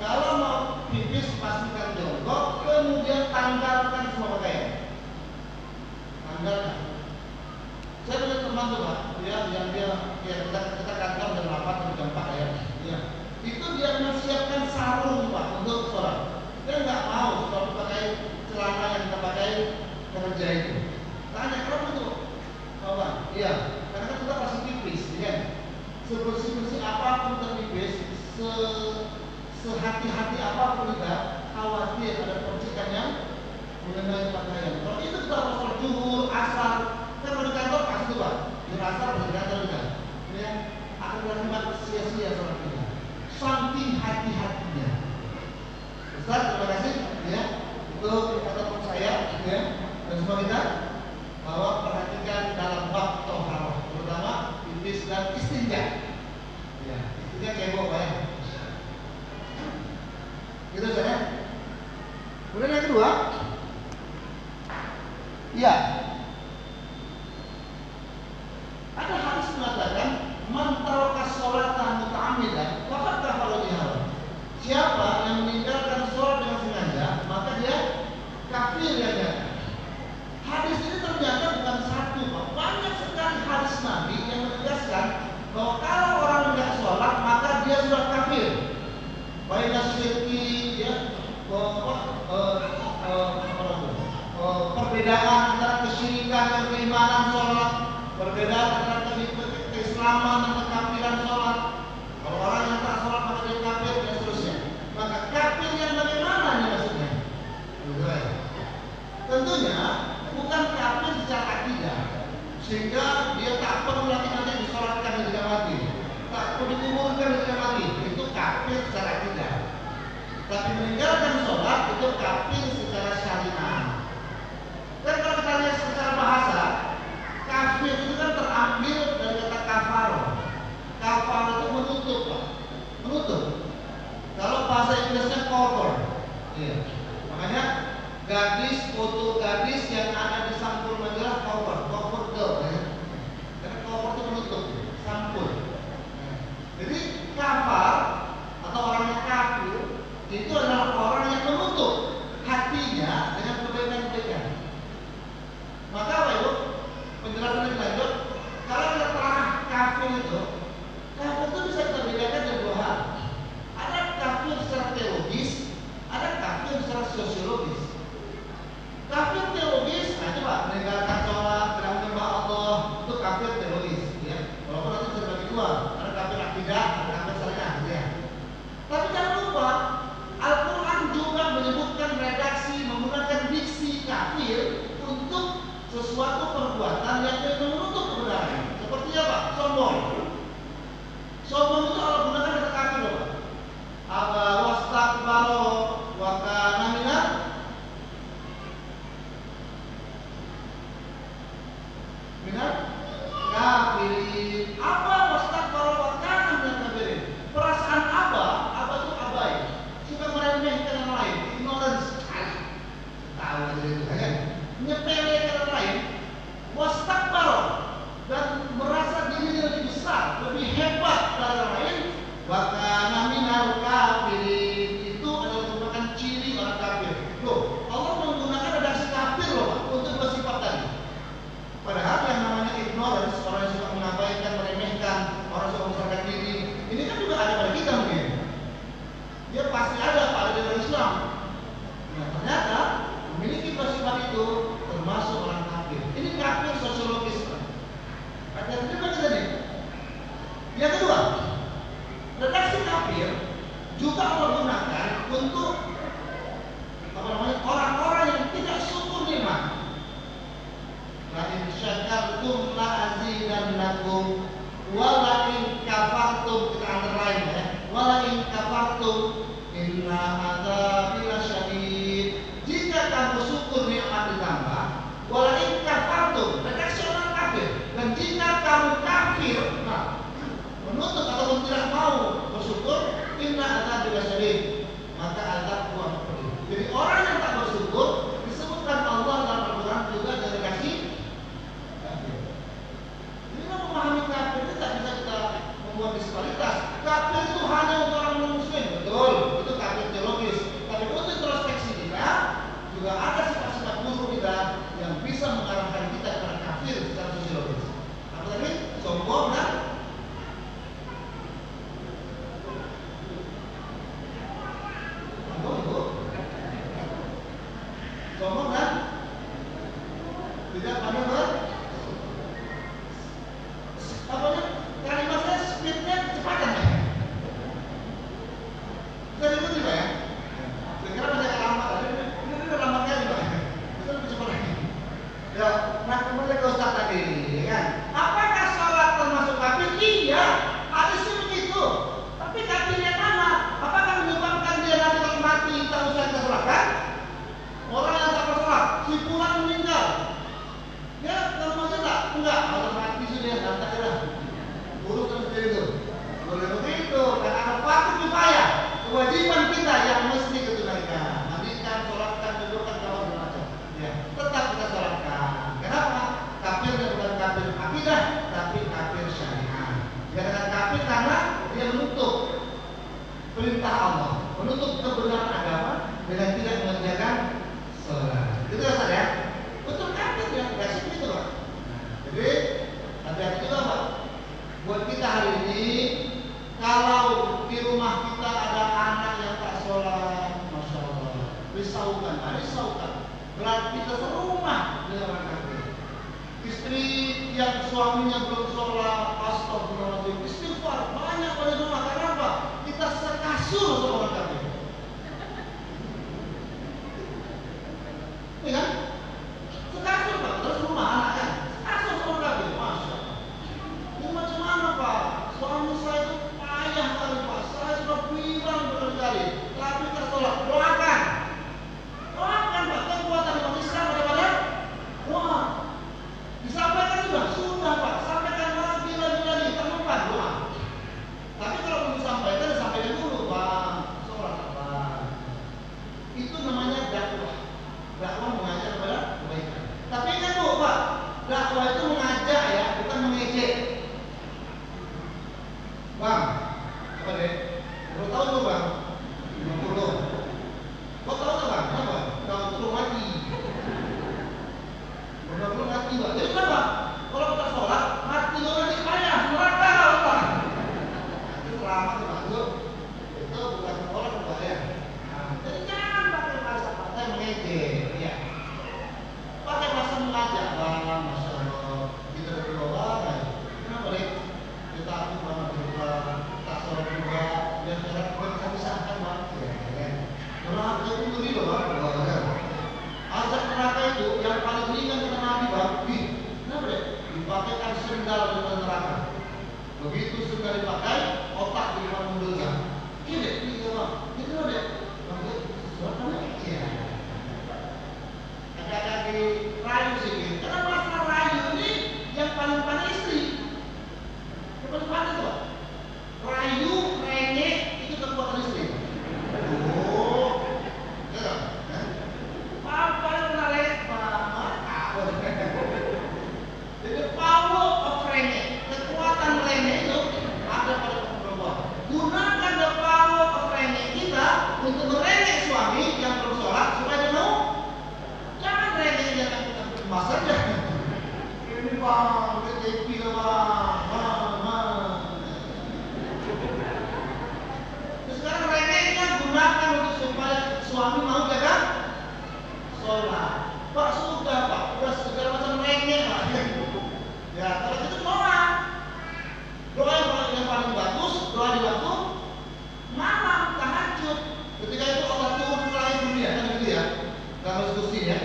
kalau mau pipis pastikan jongkok, kemudian tanggalkan semua pakaian. Tanggalkan. Saya punya teman tuh Pak, ya, yang dia kita kantor jam 8 jam 4 ya. Ya. Itu dia menyiapkan sarung Pak untuk sholat. Dia nggak mau kalau pakai celana yang kita pakai kerja itu. Tanya kenapa itu? Bapak, iya, karena kan kita pasti pipis, ya. Sebersih-bersih apapun terpipis, sehati-hati apapun kita khawatir ada percikan yang mengenai pakaian. Kalau itu kita masalah zuhur, asar, kan kalau di kantor pasti Pak, zuhur asar di kantor kita, ya akan berakibat sia-sia sholat kita. Saking hati-hatinya. Ustaz, terima kasih ya untuk kata saya ya dan semua kita bahwa perhatikan dalam bab toharoh, terutama pipis dan istinja. Ya, istinja cebok Pak ya. Gitu saja. Kemudian yang kedua, ya, ada hadis mengatakan man taraka sholatan muta'ammidan faqad kafara biha. Siapa yang meninggalkan sholat dengan sengaja, maka dia kafir ya kan. Hadis ini ternyata bukan satu, Pak. Banyak sekali hadis Nabi yang menegaskan bahwa kalau orang tidak sholat maka dia sudah kafir. Baik syirki ya, perbedaan antara kesyirikan dan keimanan sholat, perbedaan antara keislaman dan kekafiran sholat. Kalau orang yang tak sholat maka dia kafir dan seterusnya. Maka kafir yang bagaimana nih maksudnya? Tentunya bukan kafir secara akidah, sehingga dia tak perlu lagi nanti disolatkan ketika mati, tak perlu dikuburkan ketika mati. Itu kafir secara akidah. Tapi meninggalkan sholat itu kafir secara syariah. Dan kalau kita lihat secara bahasa, kafir itu kan terambil dari kata kafaro. Kafaro itu menutup, Pak. Menutup. Kalau bahasa Inggrisnya cover. Iya. Makanya gadis, foto gadis yang ada di sampul majalah cover girl. Ya. Karena cover itu menutup, sampul. Jadi kafar atau orang yang kafir itu adalah orang yang menutup hatinya dengan kebaikan-kebaikan. Maka apa itu? Penjelasan lebih lanjut. Kalau kita telah kafir itu bisa kita bedakan dari dua hal. Ada kafir secara teologis, ada kafir secara sosiologis. Kafir teologis, nah itu Pak, meninggalkan sholat, tidak menyembah Allah, itu kafir teologis. Ya. Walaupun nanti bisa dibagi dua, ada kafir akidah, ada kafir syariah. Ya. Tapi jangan lupa, Al-Quran juga menyebutkan redaksi menggunakan diksi kafir untuk sesuatu perbuatan yang tidak menutup kebenaran. Seperti apa? Sombong. Sombong itu Allah gunakan kata kafir loh Pak. Aba wastakbaro wa kana minal kafirin. Aba wastakbaro wa kana minal kafirin. Perasaan aba itu abai. Suka meremehkan yang lain, ignorance. Tahu aja itu kan? Menyepelekan yang lain. Wastakbaro dan merasa dirinya lebih besar, lebih hebat dari orang lain. Wa kana minal kafirin. Itu adalah merupakan ciri orang kafir. Loh, Allah menggunakan redaksi kafir loh Pak untuk bersifat tadi. Padahal yang namanya ignorance, orang yang suka mengabaikan, meremehkan, orang yang suka membesarkan diri, ini kan juga ada pada kita mungkin. Dia pasti ada pada dalam Islam. Nah ternyata memiliki sifat itu termasuk orang kafir. Ini kafir sosiologis. Artinya kita nih. Yang kedua, redaksi kafir juga Allah gunakan untuk orang-orang yang tidak syukur nikmat. La in syakartum la azidannakum wa la in kafartum, kita underline ya. Wa la in kafartum inna adzabi lasyadid. Jika kamu syukur nikmat ditambah, wa la in kafartum, redaksi orang kafir. Dan jika kamu kafir, menutup ataupun tidak mau bersyukur, inna adzabi lasyadid. Allah, menutup kebenaran agama dengan tidak mengerjakan sholat. Itu Ustaz ya. Betul kan? Ya, begitu Pak. Jadi hati-hati juga Pak. Buat kita hari ini, kalau di rumah kita ada anak yang tak sholat, masya Allah, risaukan. Berarti kita serumah dengan orang kafir. Istri yang suaminya belum sholat, astagfirullahaladzim, istighfar banyak pada rumah. Karena apa? Kita sekasur sama orang kafir. Iya kan? Sekasur Pak, terus rumah anak kan? Sekasur sama orang kafir, masya Allah. Ini macam mana Pak? Suami saya itu payah kali Pak. Saya sudah bilang berkali-kali, tapi tertolak. Doakan Pak, kekuatan umat Islam daripada doa. Disampaikan sudah Pak. Sampaikan lagi, tak lupa doa. Tapi kalau belum disampaikan, disampaikan dulu Pak. Sholat apa? Itu namanya dakwah. Dakwah mengajak kepada kebaikan. Tapi ingat Bu Pak, dakwah itu mengajak ya, bukan mengejek. Bang, apa deh? Baru tahu tuh Bang? 50. Kau tahu tak Bang? Kenapa? Kau turun mati. Benar-benar mati Bang. Jadi kenapa? Kalau kita sholat, mati orang nanti payah, neraka Allah. Itu selamat Bang. Itu bukan orang berbahaya. Jadi jangan pakai bahasa mengejek, ya. Pakai bahasa mengajak Bang, masya Allah. Kita berdoa, kenapa deh? Kita aktif banget berdoa, tak sholat juga, biar sholat kita pisahkan Bang. Neraka itu ngeri loh Bang. Azab neraka itu yang paling ringan kata Nabi Bang. Kenapa deh? Dipakaikan sendal dengan neraka. Begitu sudah dipakai, otak dimakan mundur. Iya deh, iya Bang. Itu deh. Bang, sesuatu ya. Agak-agak di rayu sih. Karena masalah rayu ini yang paling paling istri. Yang paling paling tuh. Rayu, rengek itu kekuatan istri. Jadi power of rengek, kekuatan rengek itu ada pada perempuan. Gunakan the power of rengek kita untuk merengek suami yang belum sholat supaya dia mau. Jangan rengek dia yang kita bermas saja. Ini Bang, BTP Bang, sekarang rengeknya gunakan untuk supaya suami mau jaga sholat. Pak sudah Pak, udah segala macam rengek Pak. Ya kalau itu doa. Doa yang paling bagus, doa di waktu malam tahajud. Ketika itu Allah turun ke langit dunia, kan gitu ya. Dalam diskusi ya.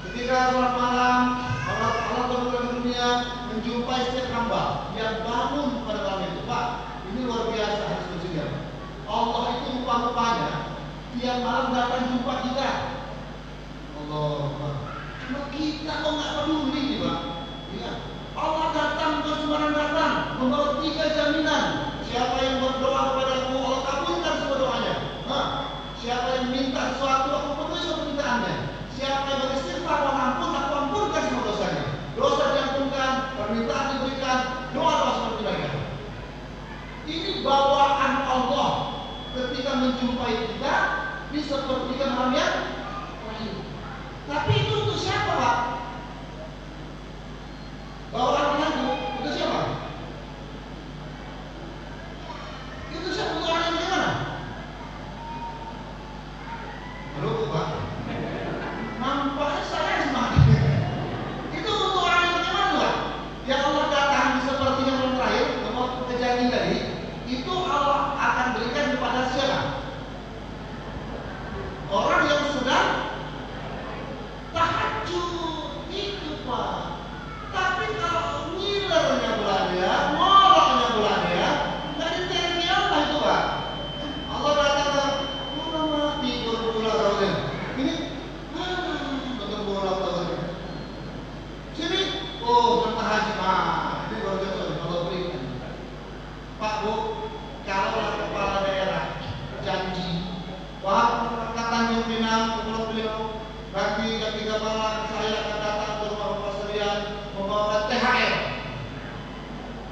Ketika sholat malam, Allah turun ke dunia menjumpai setiap hamba yang bangun pada malam itu. Pak, ini luar biasa diskusinya. Allah itu rupa-rupanya tiap malam datang jumpa kita. Allah, cuma kita kok nggak peduli nih Pak. Ya. Allah datang bukan cuma datang, membawa 3 jaminan. Siapa yang berdoa kepadaku, Allah kabulkan semua doanya. Siapa yang minta sesuatu, aku penuhi semua permintaannya. Siapa yang beristighfar, Allah ampun, aku ampunkan semua dosanya. Dosa diampunkan, permintaan diberikan, doa seperti mereka. Ini bawaan Allah ketika menjumpai kita di sepertiga malam yang terakhir. Tapi itu untuk siapa Pak? Bawaan lagu itu siapa? Itu siapa? Untuk orang yang bagaimana? Halo Pak, nampaknya saya semangat. Itu untuk orang yang bagaimana Pak? Yang Allah datang di sepertiga malam terakhir, nomor kejadian tadi, itu Allah akan berikan kepada siapa? Orang yang sedang tahajud itu Pak. Tapi kalau ngilernya belanja, ngoroknya belanja, nggak diterima Allah itu Pak. Allah datang, udah tidur bola tahunnya. Ini, betul bola tahunnya. Sini, bertahajud. Ini baru jatuh, Allah berikan. Pak Bu, kalau kepala daerah janji, Pak, Tanjung Pinang, Pulau Beliau, nanti ketika malam saya akan datang ke rumah Bapak sekalian membawa THR.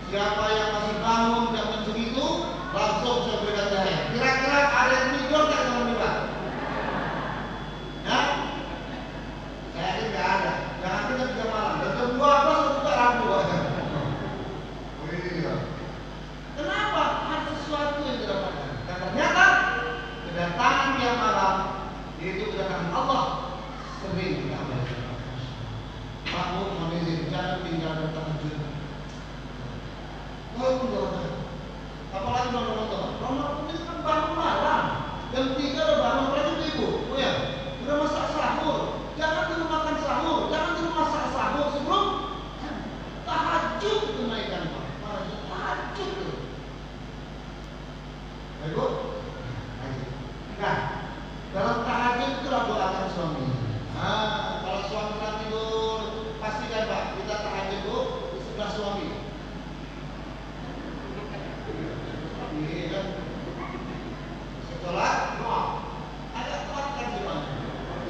Siapa yang masih bangun jam segitu, langsung saya berikan THR. Kira-kira ada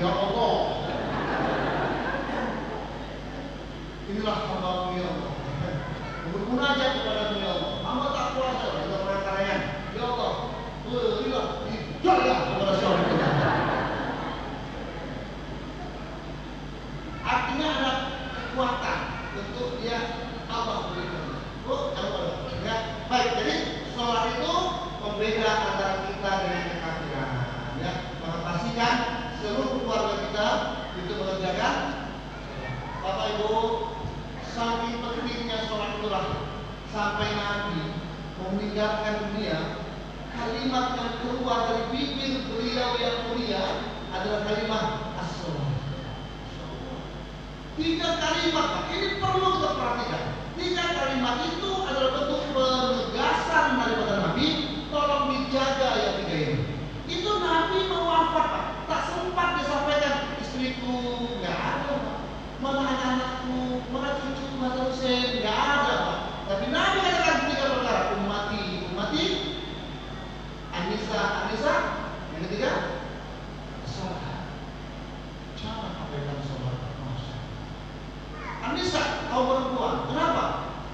Ya Allah, inilah hamba-Mu ya Allah. Bermunajat kepada-Mu ya Allah. Hamba tak kuasa dalam perkaranya. Ya Allah, berilah hidayah kepada seorang kita. Artinya ada kekuatan untuk dia Allah berikan. Ya, baik. Jadi sholat itu pembeda antara kita dengan kekafiran. Ya, maka pastikan seluruh keluarga kita itu mengerjakan. Bapak Ibu, saking pentingnya sholat itulah sampai Nabi meninggalkan dunia, kalimat yang keluar dari bibir beliau yang mulia adalah kalimat as-sholat. 3 kalimat, ini perlu kita perhatikan. 3 kalimat itu adalah bentuk penegasan daripada Nabi, tolong dijaga yang 3 ini. Itu Nabi mau wafat, Pak. Tak sempat disampaikan, istriku nggak ada, Pak. Mana anak-anakku, mana cucuku, mana Husain, nggak ada, Pak. Tapi Nabi katakan 3 perkara, ummati, Anisa, yang ketiga, sholat. Jangan abaikan sholat. Anisa, kaum perempuan, kenapa?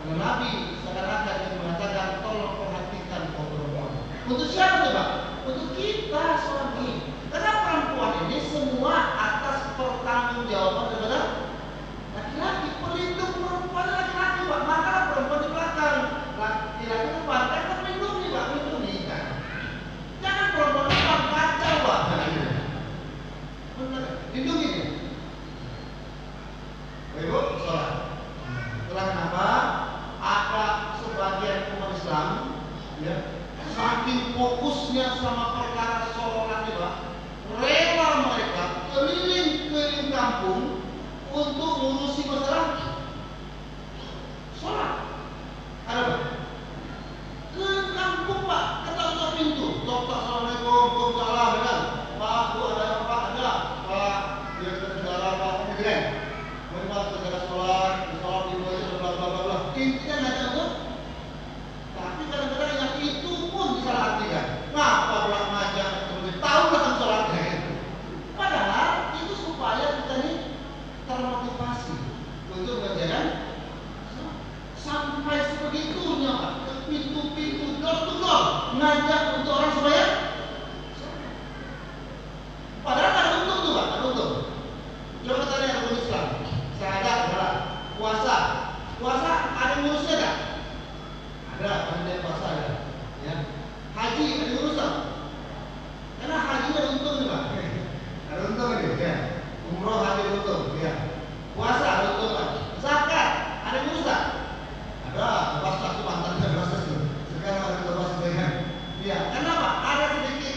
Karena Nabi seakan-akan yang mengatakan tolong perhatikan kaum perempuan. Untuk siapa coba? Untuk kita suami. Karena perempuan ini semua atas pertanggungjawaban daripada laki-laki. Pelindung perempuan laki-laki, Pak. Maka perempuan di belakang, laki-laki depan. Kan melindungi, Pak, melindungi kan. Jangan perempuan depan kacau, Pak. Benar, lindungi dia. Ibu, sholat. Itulah kenapa ada sebagian umat Islam, ya, saking fokusnya sama perkara sholat itu, rela mereka keliling-keliling kampung untuk ngurusi masalah sholat. Ada apa? Ke kampung, Pak, ketok-ketok pintu, tok-tok, assalamualaikum, waalaikumsalam, ya kan? Pak, Bu, ada apa, Pak? Ada, Pak, ya kita saudara, Pak, gitu kan? Memang segala sholat di bawah bla bla bla bla. Intinya hanya untuk, tapi kadang-kadang yang itu pun disalahartikan. Ngapa pulang ngajak kemudian tahu kan sholatnya itu. Padahal itu supaya kita ini termotivasi untuk mengerjakan sampai sebegitunya, Pak, ke pintu-pintu, door to door, ngajak untuk orang supaya. Padahal ada untung tuh, Pak, ada untung. Coba tanya yang belum Islam. Syahadat adalah puasa ada yang ngurusnya enggak? Ada, panitia puasa ada. Ya. Haji ada yang ngurus tak? Karena haji ada untung nih, Pak. Ada untung ini, ya. Umroh haji ada untung, ya. Puasa ada untung, Pak. Zakat ada yang ngurus tak? Ada, lepas waktu mantannya lepas itu. Sekarang ada lepas itu, ya. Kenapa? Ada sedikit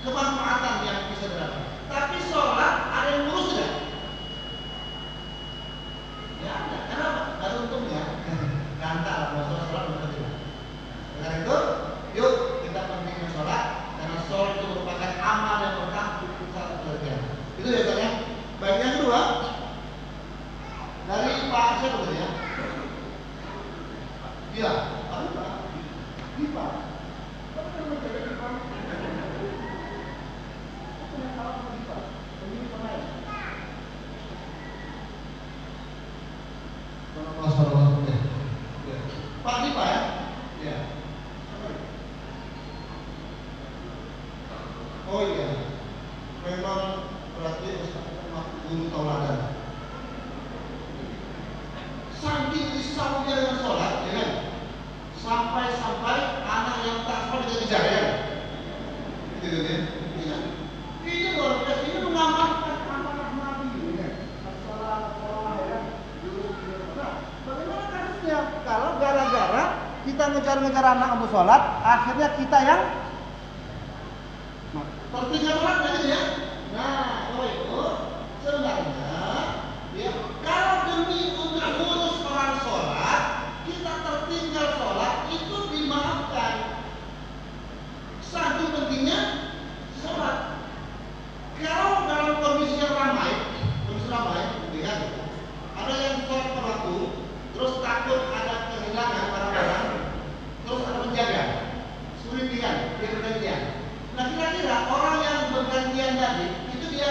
kemanfaatan yang bisa didapat. Tapi sholat ada yang ngurus tidak? Ya ada. Kenapa? Ada untungnya. Kantar, mau sholat benar tidak? Karena itu, yuk kita pentingnya sholat. Karena sholat itu merupakan amal yang berkah untuk saat bekerja. Itu biasanya. Baik, yang kedua, dari Pak siapa tadi ya? Iya, Pak. Dipa. Apa yang menjadi Dipa? Pak Dipa ya? Ya. Oh iya, memang berarti guru tauladan. Saking risaunya dengan sholat, ya kan? Sampai anak yang tak sholat tidak dijaga, ya? Gitu kan? Iya. Ini luar biasa, ini mengamalkan amanah Nabi, ya kan? Sholat, ya kan? Bagaimana kasusnya? Kalau gara-gara kita ngejar-ngejar anak untuk sholat, akhirnya kita yang tertinggal sholat gitu ya. Nah, kalau itu sebenarnya, ya, kalau demi untuk ngurus orang sholat, kita tertinggal sholat itu dimaafkan. Saking pentingnya sholat. Kalau dalam kondisi yang ramai, ya, ada yang sholat per waktu, terus takut ada kehilangan barang-barang, terus ada penjaga, sulit kan, dia bergantian. Nah kira-kira orang yang bergantian tadi itu dia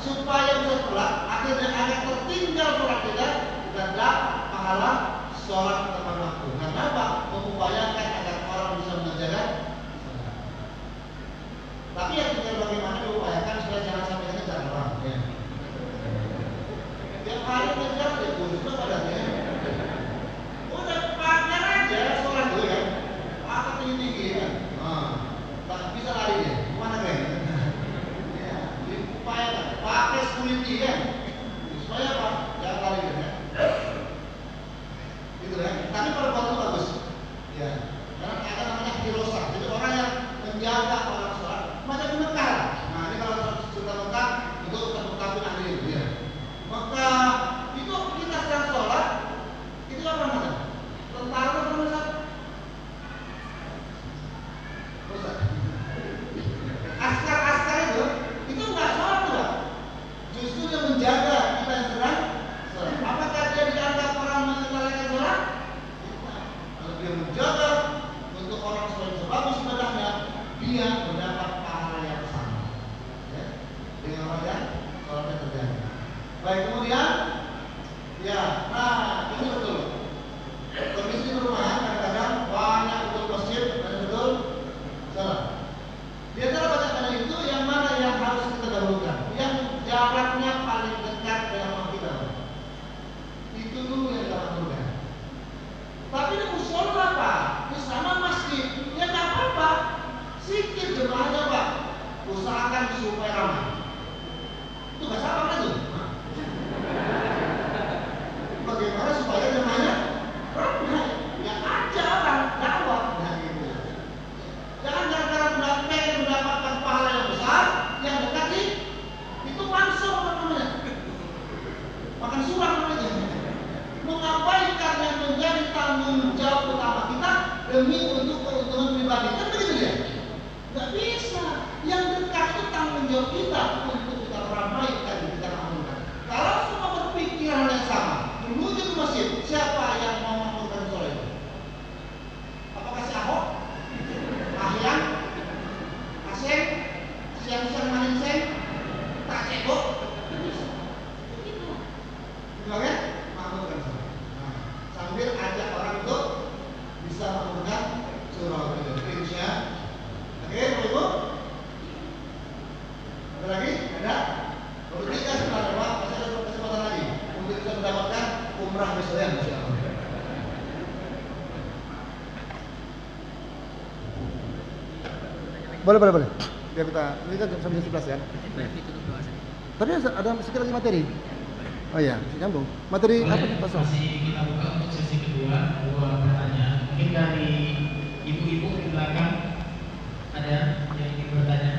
supaya bisa sholat, akhirnya agak tertinggal sholat kita dan dapat pahala sholat tepat waktu. Karena apa? Mengupayakan agar orang bisa mengerjakan sholat. Tapi ya tinggal bagaimana diupayakan supaya jangan sampai ngejar orang. Ya. Tiap hari ngejar ya gusur badannya. Udah pakai aja sholat dulu ya. Apa tinggi-tinggi kan? Tak bisa lari ya. Kemana kan? Ya, diupayakan. Pakai security kan? Supaya apa? Jangan lari kan ya. Gitu ya. Tapi kalau waktu bagus. Ya. Karena ada namanya hirosa. Jadi orang yang menjaga orang sholat macam di Mekah. Nah ini kalau sudah Mekah itu satu tahun akhir ya. Mekah itu kita sedang sholat itu apa namanya? Tentara atau mana? Askar itu nggak sholat tuh, justru yang menjaga kita yang sedang sholat. Apakah dia dianggap orang menyelesaikan sholat? Kalau dia menjaga untuk orang sholat sebagus ibadahnya, dia mendapat pahala yang sama ya, dengan orang yang sholatnya terjaga. Baik, kemudian ya, nah ini betul. Kondisi perumahan kadang-kadang banyak betul masjid, banyak betul sholat. Di antara banyak itu yang mana yang harus kita dahulukan? Yang jaraknya paling dekat dengan rumah kita. Itu dulu yang kita dahulukan. Tapi di musola Pak, di sana masjid, ya nggak apa-apa. Sikit jemaahnya Pak, usahakan supaya ramai. Itu nggak salah kan itu? Bagaimana supaya jemaahnya ramai? Ya aja orang dakwah, nah gitu. Jangan gara-gara pengen mendapatkan pahala yang besar, yang dekat itu langsung namanya. Makan surah namanya. Mengabaikan yang menjadi tanggung jawab utama kita demi untuk keuntungan pribadi. Kan begitu ya? Gak bisa. Yang dekat itu tanggung jawab kita untuk kita ramaikan, kita makmurkan. Kalau semua berpikiran yang sama, menuju ke masjid, siapa yang mau makmurkan sholat itu? Apakah si Ahok? Ahyan? Aseng? Siang-siang manin seng? Tak cekok? Itu. Kan? Makmurkan sholat. Nah, sambil ajak orang untuk bisa makmurkan surah itu. Insya. Oke, Ibu? Ada lagi? Ada? Kalau tidak sebenarnya Pak, masih ada kesempatan lagi untuk bisa mendapatkan umrah besok ya, Masya Allah. Boleh. Biar kita, ini kan sampai jam 11 ya. Tadi ada sedikit lagi materi. Oh iya, nyambung. Materi boleh, apa nih Pak? masih kita buka untuk sesi kedua, dua pertanyaan. Mungkin dari ibu-ibu di belakang ada yang ingin bertanya.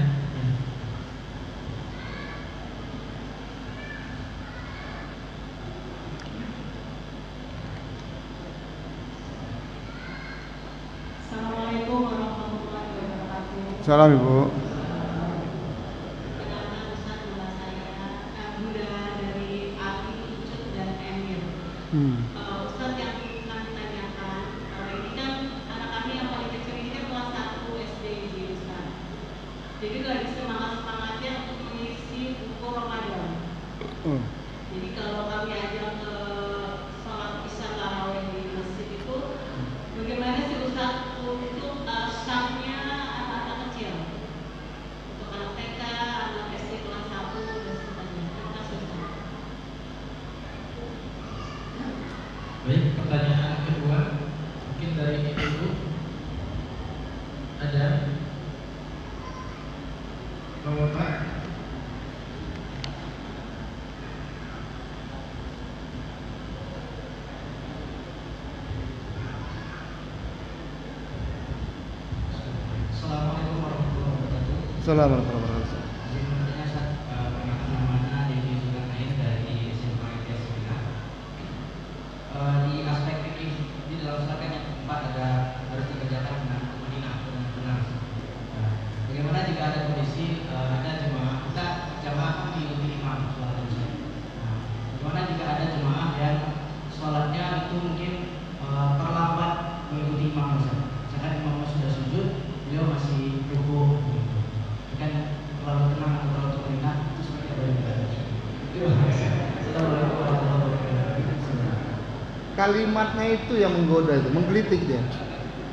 Assalamualaikum warahmatullahi wabarakatuh. Salam Ibu. Perkenalkan Ustaz, nama saya Bunda dari Ali, Ucut, dan Emir. Ustaz, yang kami tanyakan, ini kan anak kami yang paling kecil ini kan kelas 1 SD di Ustaz. Jadi lagi semangat-semangatnya untuk mengisi buku Ramadan. Jadi kalau kami ajak ke sholat isya tarawih di masjid itu, bagaimana sih Ustaz untuk safnya anak-anak kecil, untuk anak TK, anak SD kelas 1 dan sebagainya. Terima kasih Ustaz. Baik, pertanyaan kedua mungkin dari ibu ada Bapak. Assalamualaikum warahmatullahi wabarakatuh. Assalamualaikum warahmatullahi wabarakatuh. Izin bertanya Ustaz, perkenalkan namanya Devi Zulkarnain dari SMA ITS Semina. Di aspek fikih di dalam Ustaz kan yang keempat ada harus dikerjakan dengan kemudian benar. Nah, bagaimana jika ada kondisi ada jemaah kita jamaah mengikuti imam sholat Isya. Nah, bagaimana jika ada jemaah yang sholatnya itu mungkin terlambat mengikuti imam Ustaz. Misalkan imamnya sudah sujud, beliau masih rukuk gitu. Kan kalimatnya itu yang menggoda, itu menggelitik dia.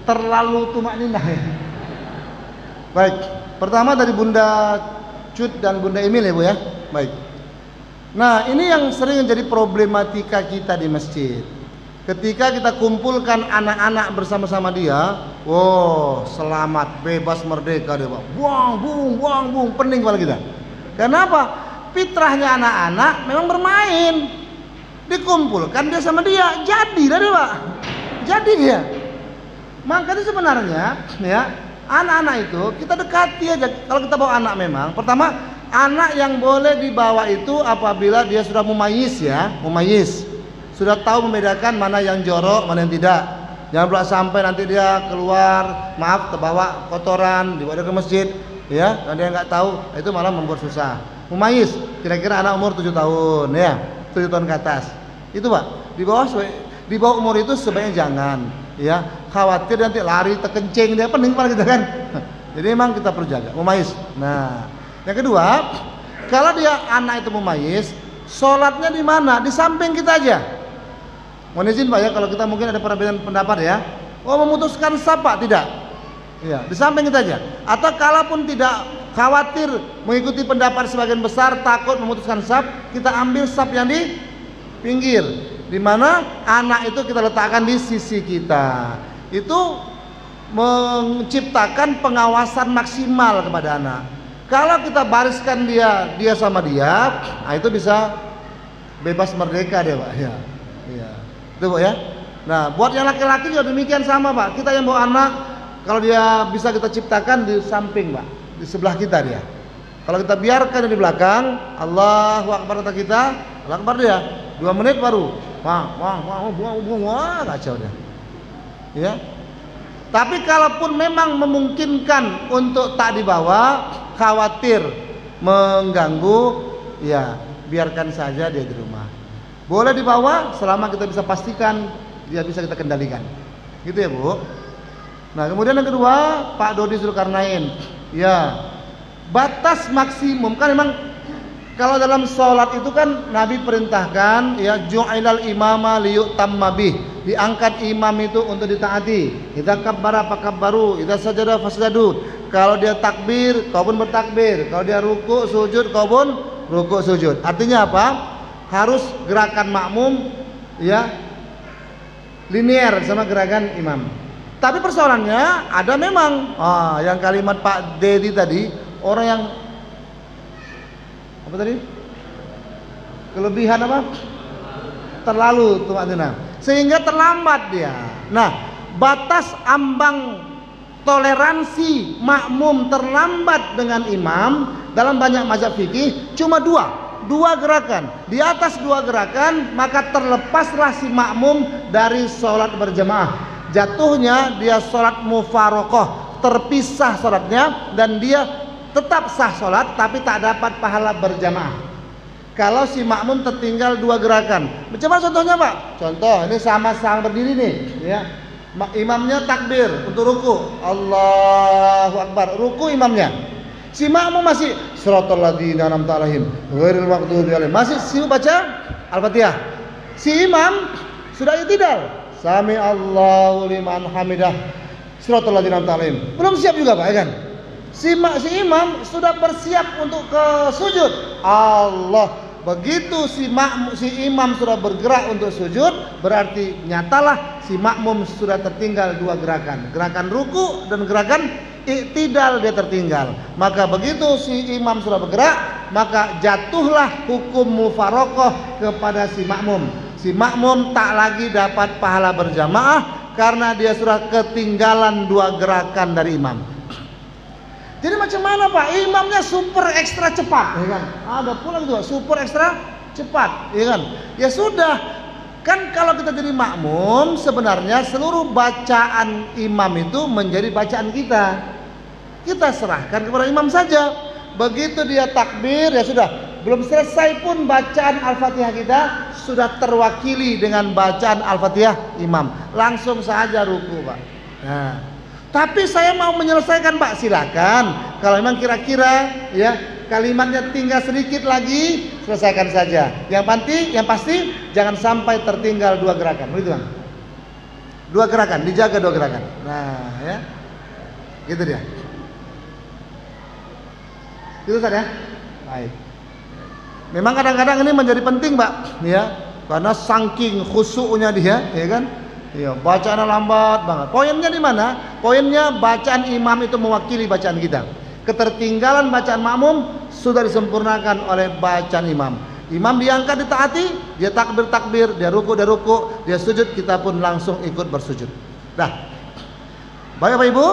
Terlalu tumakninah ya. Baik, pertama dari Bunda Cut dan Bunda Emil ya Bu ya. Baik. Nah, ini yang sering menjadi problematika kita di masjid. Ketika kita kumpulkan anak-anak bersama-sama dia, wow, selamat, bebas, merdeka dia, Pak. Buang, bung, pening kepala kita. Kenapa? Fitrahnya anak-anak memang bermain. Dikumpulkan dia sama dia, jadi dah dia, Pak. Jadi dia. Makanya sebenarnya, ya, anak-anak itu kita dekati aja. Kalau kita bawa anak memang, pertama anak yang boleh dibawa itu apabila dia sudah mumayyiz ya, mumayyiz. Sudah tahu membedakan mana yang jorok, mana yang tidak. Jangan pula sampai nanti dia keluar, maaf, terbawa kotoran, dibawa ke masjid, ya, dan dia nggak tahu, itu malah membuat susah. Mumayyiz, kira-kira anak umur 7 tahun, ya, 7 tahun ke atas. Itu Pak, di bawah umur itu sebaiknya jangan, ya. Khawatir nanti lari terkencing dia, pening kepala kita kan. Jadi memang kita perlu jaga, mumayyiz. Nah, yang kedua, kalau dia anak itu mumayyiz, sholatnya di mana? Di samping kita aja. Mohon izin Pak ya, kalau kita mungkin ada perbedaan pendapat ya. Oh, memutuskan saf Pak? Tidak. Ya, di samping kita aja. Atau kalaupun tidak khawatir mengikuti pendapat sebagian besar, takut memutuskan saf, kita ambil saf yang di pinggir, di mana anak itu kita letakkan di sisi kita. Itu menciptakan pengawasan maksimal kepada anak. Kalau kita bariskan dia sama dia, nah itu bisa bebas merdeka dia Pak ya. Iya. Itu Pak ya. Nah, buat yang laki-laki juga demikian sama Pak. Kita yang bawa anak, kalau dia bisa kita ciptakan di samping Pak, di sebelah kita dia. Kalau kita biarkan di belakang, Allahu Akbar kata kita, Allahu Akbar dia. 2 menit baru, wah, kacau dia. Ya. Tapi kalaupun memang memungkinkan untuk tak dibawa, khawatir mengganggu, ya biarkan saja dia di rumah. Boleh dibawa selama kita bisa pastikan dia bisa kita kendalikan. Gitu ya Bu. Nah kemudian yang kedua, Pak Dodi Zulkarnain. Ya, batas maksimum kan memang kalau dalam sholat itu kan Nabi perintahkan ya ju'ilal imama liyutamma bih. Diangkat imam itu untuk ditaati. Idza kabbara fakabbaru, idza sajada fasjadu. Kalau dia takbir, kau pun bertakbir. Kalau dia ruku, sujud, kau pun ruku, sujud. Artinya apa? Harus gerakan makmum ya linear sama gerakan imam. Tapi persoalannya ada memang yang kalimat Pak Dedi tadi, orang yang apa tadi? Kelebihan apa? Terlalu tumakninah. Sehingga terlambat dia. Nah, batas ambang toleransi makmum terlambat dengan imam dalam banyak mazhab fikih cuma dua gerakan. Di atas 2 gerakan maka terlepaslah si makmum dari sholat berjamaah. Jatuhnya dia sholat mufarokoh, terpisah sholatnya dan dia tetap sah sholat tapi tak dapat pahala berjamaah. Kalau si makmum tertinggal 2 gerakan. Macam mana contohnya Pak? Contoh ini sama-sama berdiri nih, ya. Imamnya takbir untuk ruku, Allahu Akbar, ruku imamnya. Si makmum masih shiratal ladzina an'amta 'alaihim ghairil maghdubi 'alaihim. Masih sibuk baca Al-Fatihah. Si imam sudah i'tidal. Sami Allahu liman hamidah. Shiratal ladzina an'amta 'alaihim. Belum siap juga Pak, ya kan? Si imam sudah bersiap untuk ke sujud. Allah. Begitu si imam sudah bergerak untuk sujud, berarti nyatalah si makmum sudah tertinggal 2 gerakan. Gerakan ruku dan gerakan i'tidal dia tertinggal. Maka begitu si imam sudah bergerak, maka jatuhlah hukum mufarokoh kepada si makmum. Si makmum tak lagi dapat pahala berjamaah karena dia sudah ketinggalan 2 gerakan dari imam. Jadi macam mana Pak? Imamnya super ekstra cepat, ya kan? Ada pula gitu, super ekstra cepat, ya kan? Ya sudah, kan kalau kita jadi makmum sebenarnya seluruh bacaan imam itu menjadi bacaan kita. Kita serahkan kepada imam saja. Begitu dia takbir, ya sudah. Belum selesai pun bacaan Al-Fatihah kita sudah terwakili dengan bacaan Al-Fatihah imam. Langsung saja ruku Pak. Nah, tapi saya mau menyelesaikan Pak, silakan. Kalau memang kira-kira ya kalimatnya tinggal sedikit lagi, selesaikan saja. Yang pasti jangan sampai tertinggal 2 gerakan. Begitu kan? 2 gerakan, dijaga 2 gerakan. Nah, ya. Gitu dia. Itu saja. Baik. Memang kadang-kadang ini menjadi penting, Pak, ya. Karena saking khusyuknya dia, ya kan? Iya, bacaannya lambat banget. Poinnya di mana? Poinnya bacaan imam itu mewakili bacaan kita. Ketertinggalan bacaan makmum sudah disempurnakan oleh bacaan imam. Imam diangkat ditaati, dia takbir, dia ruku, dia sujud, kita pun langsung ikut bersujud. Dah. Baik Bapak Ibu,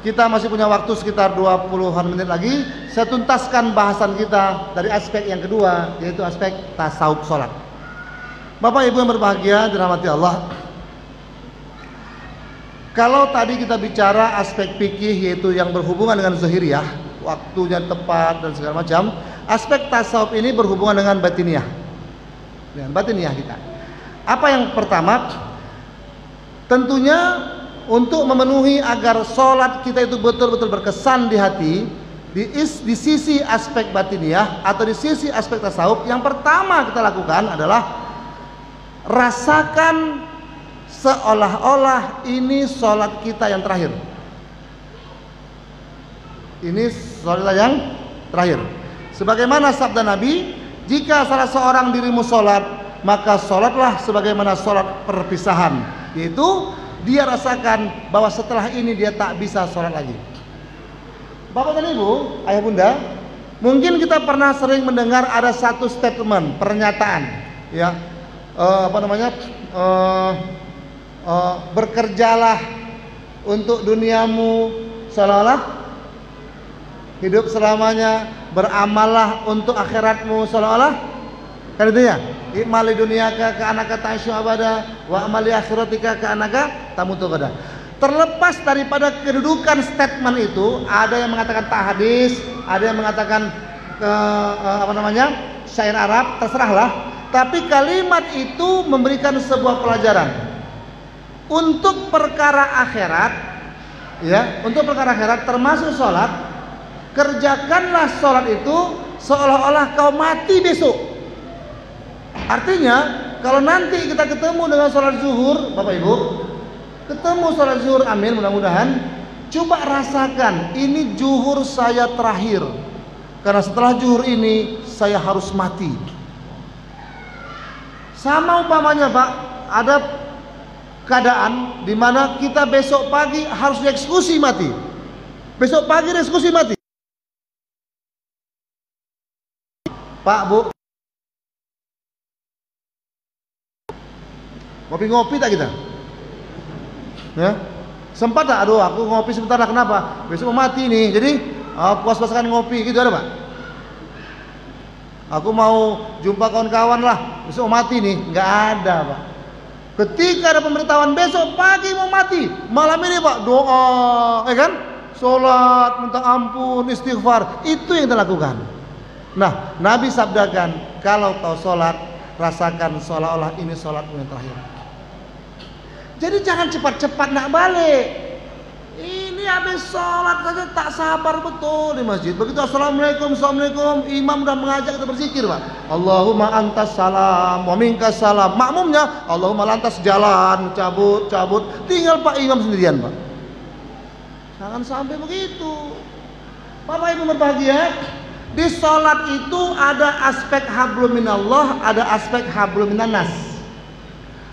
kita masih punya waktu sekitar 20-an menit lagi. Saya tuntaskan bahasan kita dari aspek yang kedua, yaitu aspek tasawuf sholat. Bapak Ibu yang berbahagia, dirahmati Allah. Kalau tadi kita bicara aspek fikih, yaitu yang berhubungan dengan zahiriyah, waktunya tepat dan segala macam, aspek tasawuf ini berhubungan dengan batiniyah. Dengan batiniyah kita. Apa yang pertama? Tentunya untuk memenuhi agar sholat kita itu betul-betul berkesan di hati, di sisi aspek batiniyah atau di sisi aspek tasawuf, yang pertama kita lakukan adalah rasakan seolah-olah ini sholat kita yang terakhir. Ini sholat kita yang terakhir. Sebagaimana sabda Nabi, jika salah seorang dirimu sholat, maka sholatlah sebagaimana sholat perpisahan, yaitu dia rasakan bahwa setelah ini dia tak bisa sholat lagi. Bapak dan Ibu, ayah bunda, mungkin kita pernah sering mendengar ada satu statement, pernyataan, ya, berkerjalah untuk duniamu seolah-olah hidup selamanya, beramallah untuk akhiratmu seolah-olah, kan itu ya, i'mali dunyaka ka anaka ta'isyu abada wa amali akhiratika ka anaka tamutu gada. Terlepas daripada kedudukan statement itu, ada yang mengatakan hadis, ada yang mengatakan syair Arab, terserahlah. Tapi kalimat itu memberikan sebuah pelajaran untuk perkara akhirat, ya, untuk perkara akhirat termasuk sholat. Kerjakanlah sholat itu seolah-olah kau mati besok. Artinya kalau nanti kita ketemu dengan sholat zuhur, Bapak Ibu, ketemu sholat zuhur, amin, mudah-mudahan, coba rasakan ini zuhur saya terakhir, karena setelah zuhur ini saya harus mati. Sama umpamanya Pak, ada keadaan di mana kita besok pagi harus dieksekusi mati. Besok pagi dieksekusi mati. Pak, Bu, ngopi-ngopi tak kita? Ya, sempat tak? Aduh, aku ngopi sebentar lah, kenapa? Besok mau mati nih, jadi puas-puaskan ngopi, gitu ada Pak? Aku mau jumpa kawan-kawan lah, besok mau mati nih, nggak ada Pak. Ketika ada pemberitahuan besok pagi mau mati, malam ini Pak doa, kan? Sholat, minta ampun, istighfar, itu yang kita lakukan. Nah, Nabi sabdakan, kalau kau sholat, rasakan seolah-olah ini sholatmu yang terakhir. Jadi jangan cepat-cepat nak balik. Ini habis sholat saja tak sabar betul di masjid. Begitu assalamualaikum, assalamualaikum, imam udah mengajak kita berzikir Pak. Allahumma antas salam wa minkas salam. Makmumnya Allahumma lantas jalan, cabut, tinggal Pak imam sendirian Pak. Jangan sampai begitu. Bapak Ibu berbahagia, di sholat itu ada aspek hablum minallah, ada aspek hablum minannas.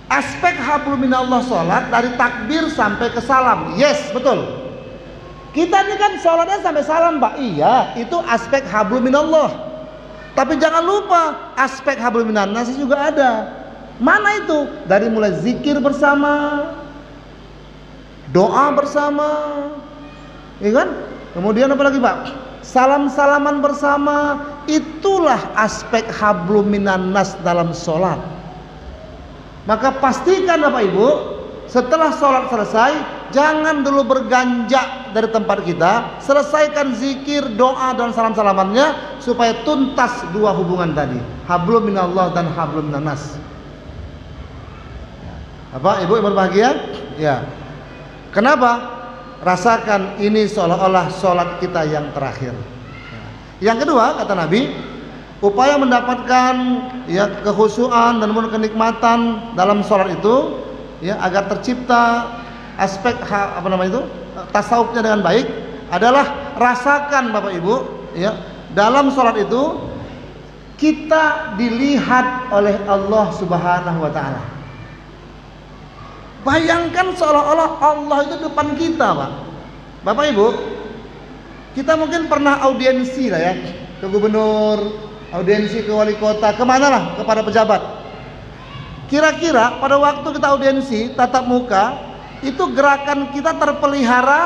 Aspek hablum minallah sholat dari takbir sampai ke salam. Yes, betul. Kita ini kan sholatnya sampai salam Pak. Iya, itu aspek hablum minallah. Tapi jangan lupa aspek hablum minannas juga ada. Mana itu? Dari mulai zikir bersama, doa bersama, ya kan? Kemudian apa lagi Pak? Salam-salaman bersama. Itulah aspek hablum minannas dalam sholat. Maka pastikan Bapak Ibu, setelah sholat selesai, jangan dulu berganjak dari tempat kita. Selesaikan zikir, doa dan salam-salamannya supaya tuntas dua hubungan tadi, hablum minallah dan hablum minannas. Bapak Ibu yang berbahagia, ya. Kenapa? Rasakan ini seolah-olah sholat kita yang terakhir. Yang kedua, kata Nabi, upaya mendapatkan ya kekhusyuan dan kenikmatan dalam sholat itu, ya agar tercipta aspek tasawufnya dengan baik adalah rasakan Bapak Ibu, ya dalam sholat itu kita dilihat oleh Allah Subhanahu wa taala. Bayangkan seolah-olah Allah itu depan kita, Pak. Bapak Ibu, kita mungkin pernah audiensi lah ya, ke gubernur, audiensi ke wali kota, kemana lah, kepada pejabat. Kira-kira pada waktu kita audiensi tatap muka, itu gerakan kita terpelihara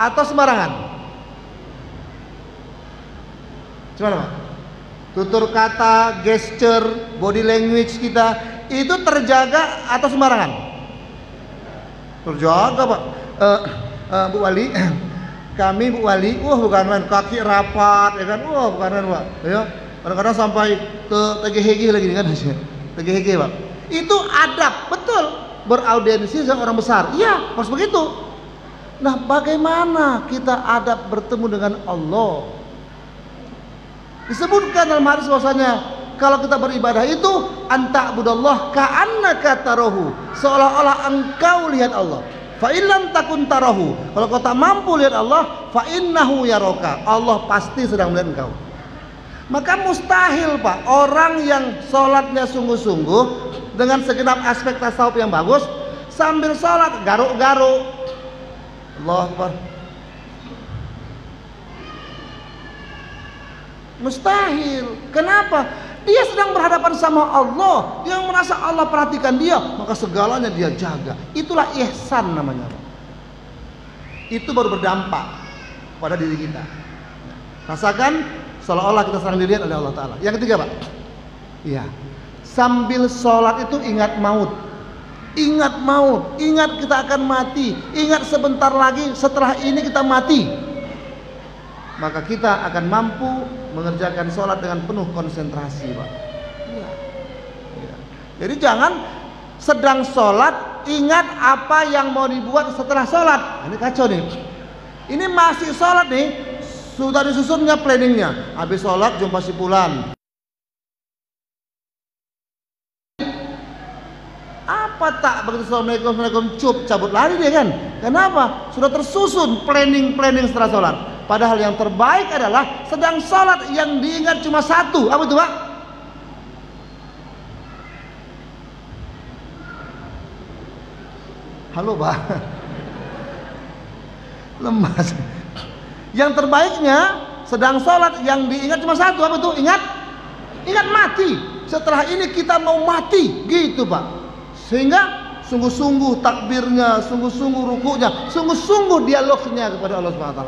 atau sembarangan? Gimana Pak? Tutur kata, gesture, body language kita itu terjaga atau sembarangan? Terjaga Pak. Bu Wali, kami Bu Wali, bukan main, kaki rapat ya kan, bukan main Pak, ya kadang-kadang sampai ke TGHG lagi kan, TGHG Pak. Itu adab, betul, beraudiensi sama orang besar, iya harus begitu. Nah bagaimana kita adab bertemu dengan Allah? Disebutkan dalam hadis bahwasanya kalau kita beribadah itu anta'budallah ka'annaka tarahu, seolah-olah engkau lihat Allah. Fa in lam takun tarahu, kalau kau tak mampu lihat Allah, fa innahu yaraka, Allah pasti sedang melihat engkau. Maka mustahil Pak, orang yang sholatnya sungguh-sungguh dengan segenap aspek tasawuf yang bagus, sambil sholat garuk-garuk, Allahu Akbar, mustahil. Kenapa? Dia sedang berhadapan sama Allah, dia merasa Allah perhatikan dia, maka segalanya dia jaga. Itulah ihsan namanya. Itu baru berdampak pada diri kita. Rasakan seolah-olah kita sedang dilihat oleh Allah Ta'ala. Yang ketiga Pak, iya, sambil sholat itu ingat maut. Ingat maut, ingat kita akan mati, ingat sebentar lagi setelah ini kita mati. Maka kita akan mampu mengerjakan sholat dengan penuh konsentrasi Pak. Ya. Ya. Jadi jangan sedang sholat ingat apa yang mau dibuat setelah sholat. Ini kacau nih. Ini masih sholat nih, sudah disusunnya planningnya. Habis sholat jumpa si fulan. Apa tak begitu assalamualaikum cup cabut lari dia kan? Kenapa? Sudah tersusun planning setelah sholat. Padahal yang terbaik adalah sedang sholat yang diingat cuma satu. Apa itu Pak? Halo Pak. Lemas. Yang terbaiknya sedang sholat yang diingat cuma satu. Apa itu? Ingat mati. Setelah ini kita mau mati. Gitu Pak. Sehingga sungguh-sungguh takbirnya, sungguh-sungguh rukuknya, sungguh-sungguh dialognya kepada Allah SWT.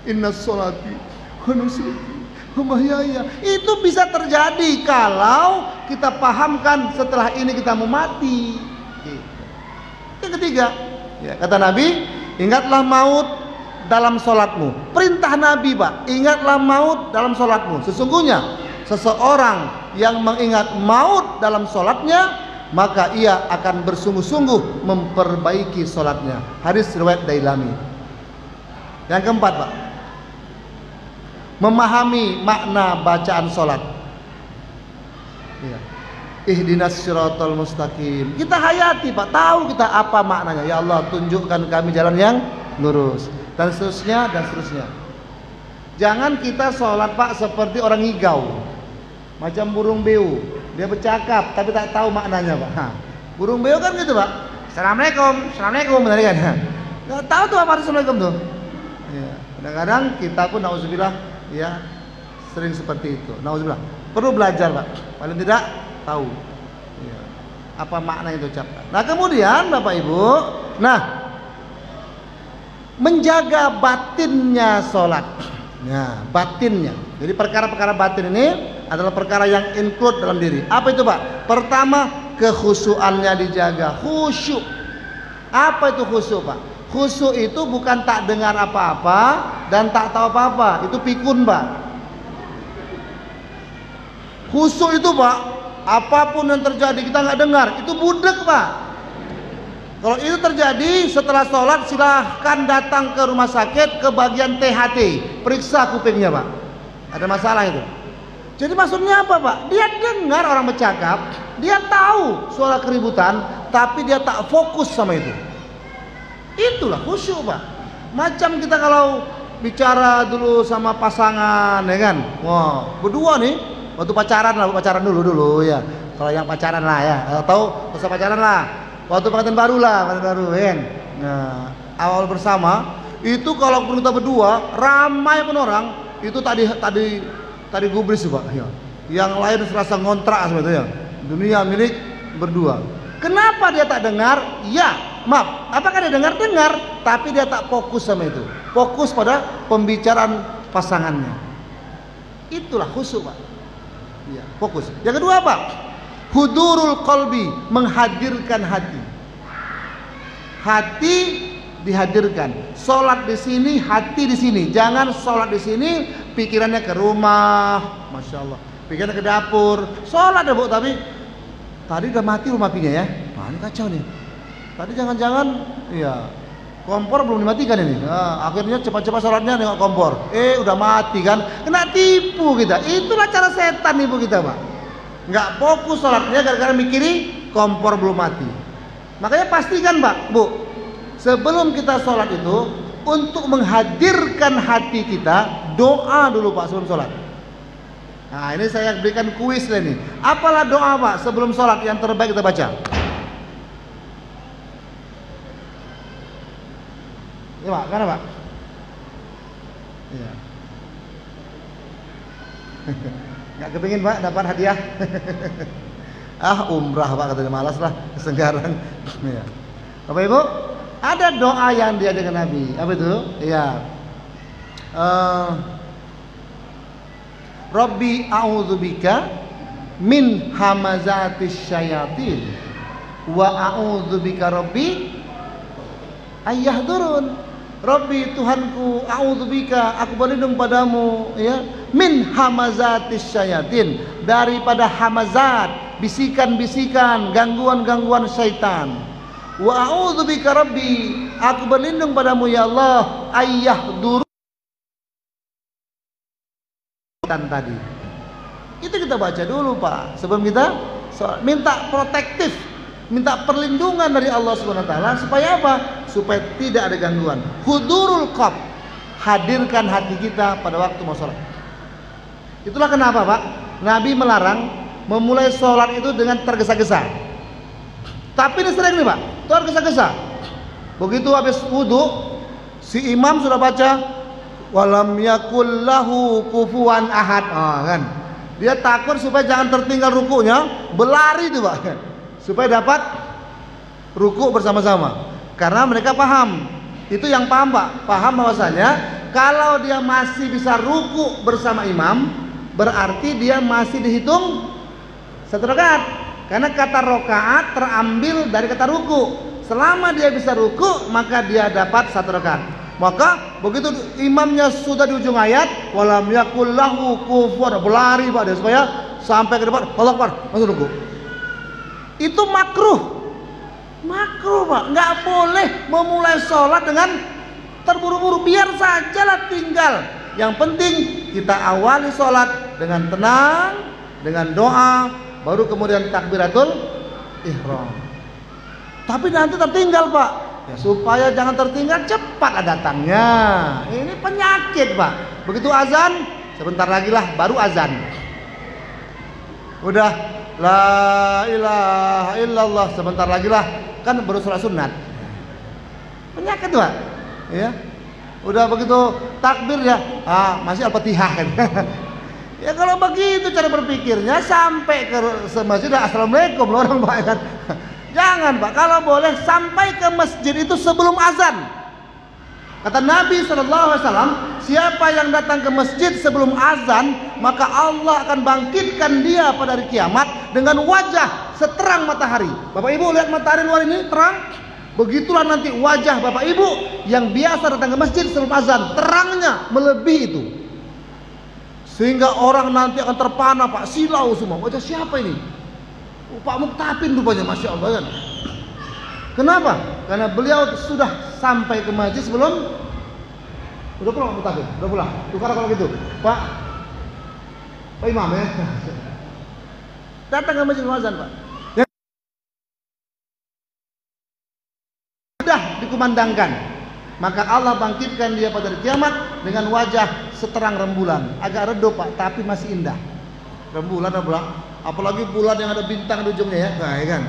Inna sholati wa nusuki wa mahyaya. Itu bisa terjadi kalau kita pahamkan setelah ini kita mau mati. Yang ketiga, ya, kata Nabi, ingatlah maut dalam sholatmu. Perintah Nabi Pak, ingatlah maut dalam sholatmu. Sesungguhnya seseorang yang mengingat maut dalam sholatnya, maka ia akan bersungguh-sungguh memperbaiki sholatnya. Hadis riwayat Dailami. Yang keempat Pak, memahami makna bacaan sholat. Ya. Ihdinas siratal mustaqim. Kita hayati Pak, tahu kita apa maknanya. Ya Allah, tunjukkan kami jalan yang lurus, dan seterusnya dan seterusnya. Jangan kita sholat Pak seperti orang ngigau, macam burung beo. Dia bercakap tapi tak tahu maknanya Pak. Burung beo kan gitu Pak. Assalamualaikum, assalamualaikum, benar kan? Nggak tahu tuh apa arti assalamualaikum tuh. Ya. Kadang-kadang kita pun nauzubillah ya sering seperti itu. Nauzubillah. Perlu belajar Pak. Paling tidak tahu ya, apa makna yang diucapkan. Nah kemudian Bapak Ibu, nah menjaga batinnya sholat. Nah batinnya. Jadi perkara-perkara batin ini adalah perkara yang include dalam diri. Apa itu Pak? Pertama, kekhusyuannya dijaga. Khusyuk. Apa itu khusyuk Pak? Khusyuk itu bukan tak dengar apa-apa dan tak tahu apa-apa. Itu pikun Pak. Khusyuk itu Pak, apapun yang terjadi kita nggak dengar, itu budek Pak. Kalau itu terjadi setelah sholat, silahkan datang ke rumah sakit, ke bagian THT, periksa kupingnya Pak. Ada masalah itu. Jadi maksudnya apa, Pak? Dia dengar orang bercakap, dia tahu suara keributan, tapi dia tak fokus sama itu. Itulah khusyuk, Pak. Macam kita kalau bicara dulu sama pasangan, ya kan? Wah, berdua nih, waktu pacaran lah, pacaran dulu ya. Kalau yang pacaran lah ya, atau usah pacaran lah. Waktu pengantin baru lah, pengantin baru, ya kan? Nah, awal bersama itu kalau kita berdua, ramai pun orang itu tadi gubris, Pak. Ya. Yang lain serasa ngontrak sebetulnya. Dunia milik berdua. Kenapa dia tak dengar? Ya, maaf. Apakah dia dengar? Dengar, tapi dia tak fokus sama itu. Fokus pada pembicaraan pasangannya. Itulah khusyuk, Pak. Ya, fokus. Yang kedua apa? Hudurul qalbi, menghadirkan hati. Hati dihadirkan. Sholat di sini, hati di sini. Jangan sholat di sini, pikirannya ke rumah, masya Allah. Pikirannya ke dapur. Sholat ya, Bu, tapi tadi udah mati rumah apinya ya. Nah, ini kacau nih. Tadi jangan-jangan, iya, kompor belum dimatikan ini. Nah, akhirnya cepat-cepat sholatnya nengok kompor. Udah mati kan? Kena tipu kita. Itulah cara setan nipu kita, Pak. Nggak fokus sholatnya gara-gara mikiri kompor belum mati. Makanya pastikan, Pak, Bu, sebelum kita sholat itu, untuk menghadirkan hati kita, doa dulu, Pak, sebelum sholat. Nah, ini saya berikan kuis lah nih. Apalah doa, Pak, sebelum sholat yang terbaik kita baca? Ya, Pak, mana, Pak? Iya. Nggak kepingin, Pak, dapat hadiah. Umrah, Pak, katanya, malas lah, kesegaran. Ya. Bapak Ibu, ada doa yang dia dengan Nabi. Apa itu? Iya. Rabbi a'udzubika min hamazatis syayatin wa a'udzubika Rabbi ayyahdurun. Rabbi, Tuhanku, a'udzubika, aku berlindung padamu, ya, min hamazatis syayatin, daripada hamazat, bisikan-bisikan, gangguan-gangguan syaitan. Wa a'udzubika Rabbi, aku berlindung padamu ya Allah, ayyahdurun tadi. Itu kita baca dulu, Pak, sebelum kita minta protektif, minta perlindungan dari Allah Subhanahu wa taala supaya apa? Supaya tidak ada gangguan. Hudurul qalb, hadirkan hati kita pada waktu mau sholat. Itulah kenapa, Pak, Nabi melarang memulai sholat itu dengan tergesa-gesa. Tapi ini sering nih, Pak, tergesa-gesa. Begitu habis wudu, si imam sudah baca walam yakul lahu kufuwan ahad. Kan? Dia takut supaya jangan tertinggal rukunya, berlari itu, Pak, supaya dapat ruku bersama-sama. Karena mereka paham, itu yang paham, Pak, paham bahwasanya kalau dia masih bisa ruku bersama imam, berarti dia masih dihitung satu rakaat. Karena kata rakaat terambil dari kata ruku. Selama dia bisa ruku, maka dia dapat satu rakaat. Maka begitu imamnya sudah di ujung ayat, walam yakul lahu kufuwan, berlari, Pak, dia supaya sampai ke depan, Allahu Akbar, masuk ruku. Itu makruh, Pak, nggak boleh memulai sholat dengan terburu-buru. Biar sajalah tinggal. Yang penting kita awali sholat dengan tenang, dengan doa, baru kemudian takbiratul ihram. Tapi nanti tertinggal, Pak, ya, supaya jangan tertinggal, cepat datangnya. Ini penyakit, Pak. Begitu azan, sebentar lagi lah baru azan, udah la ilaha illallah, sebentar lagi lah kan baru sholat sunat. Penyakit, Pak, ya. Udah begitu takbir ya, masih Al-Fatihah kan. Ya kalau begitu cara berpikirnya, sampai ke masjid assalamualaikum orang, Pak, kan. Jangan, Pak, kalau boleh sampai ke masjid itu sebelum azan. Kata Nabi SAW, siapa yang datang ke masjid sebelum azan, maka Allah akan bangkitkan dia pada hari kiamat dengan wajah seterang matahari. Bapak Ibu lihat matahari luar ini terang. Begitulah nanti wajah Bapak Ibu yang biasa datang ke masjid sebelum azan, terangnya melebihi itu. Sehingga orang nanti akan terpana, Pak, silau semua. Wajah siapa ini? Pak Muktapin rupanya, masya Allah kan. Kenapa? Karena beliau sudah sampai ke masjid sebelum. Udah pulang Muktapin, udah pulang. Tukar kalau gitu, Pak, Pak Imam ya. Datang ke masjid azan, Pak. Yang sudah dikumandangkan, maka Allah bangkitkan dia pada hari kiamat dengan wajah seterang rembulan. Agak redup, Pak, tapi masih indah. Rembulan apalagi bulan yang ada bintang di ujungnya ya. Nah, ya kan.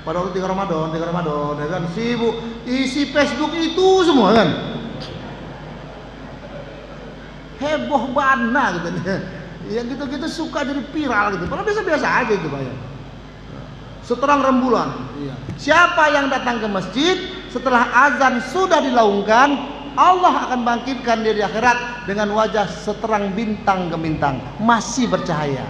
Pada waktu 3 Ramadan ya kan, sibuk isi Facebook itu semua kan. Heboh bana gitu. Yang gitu-gitu suka jadi viral gitu. Padahal biasa-biasa aja itu, Pak ya. Seterang rembulan. Iya. Siapa yang datang ke masjid setelah azan sudah dilaungkan, Allah akan bangkitkan dia di akhirat dengan wajah seterang bintang gemintang, masih bercahaya.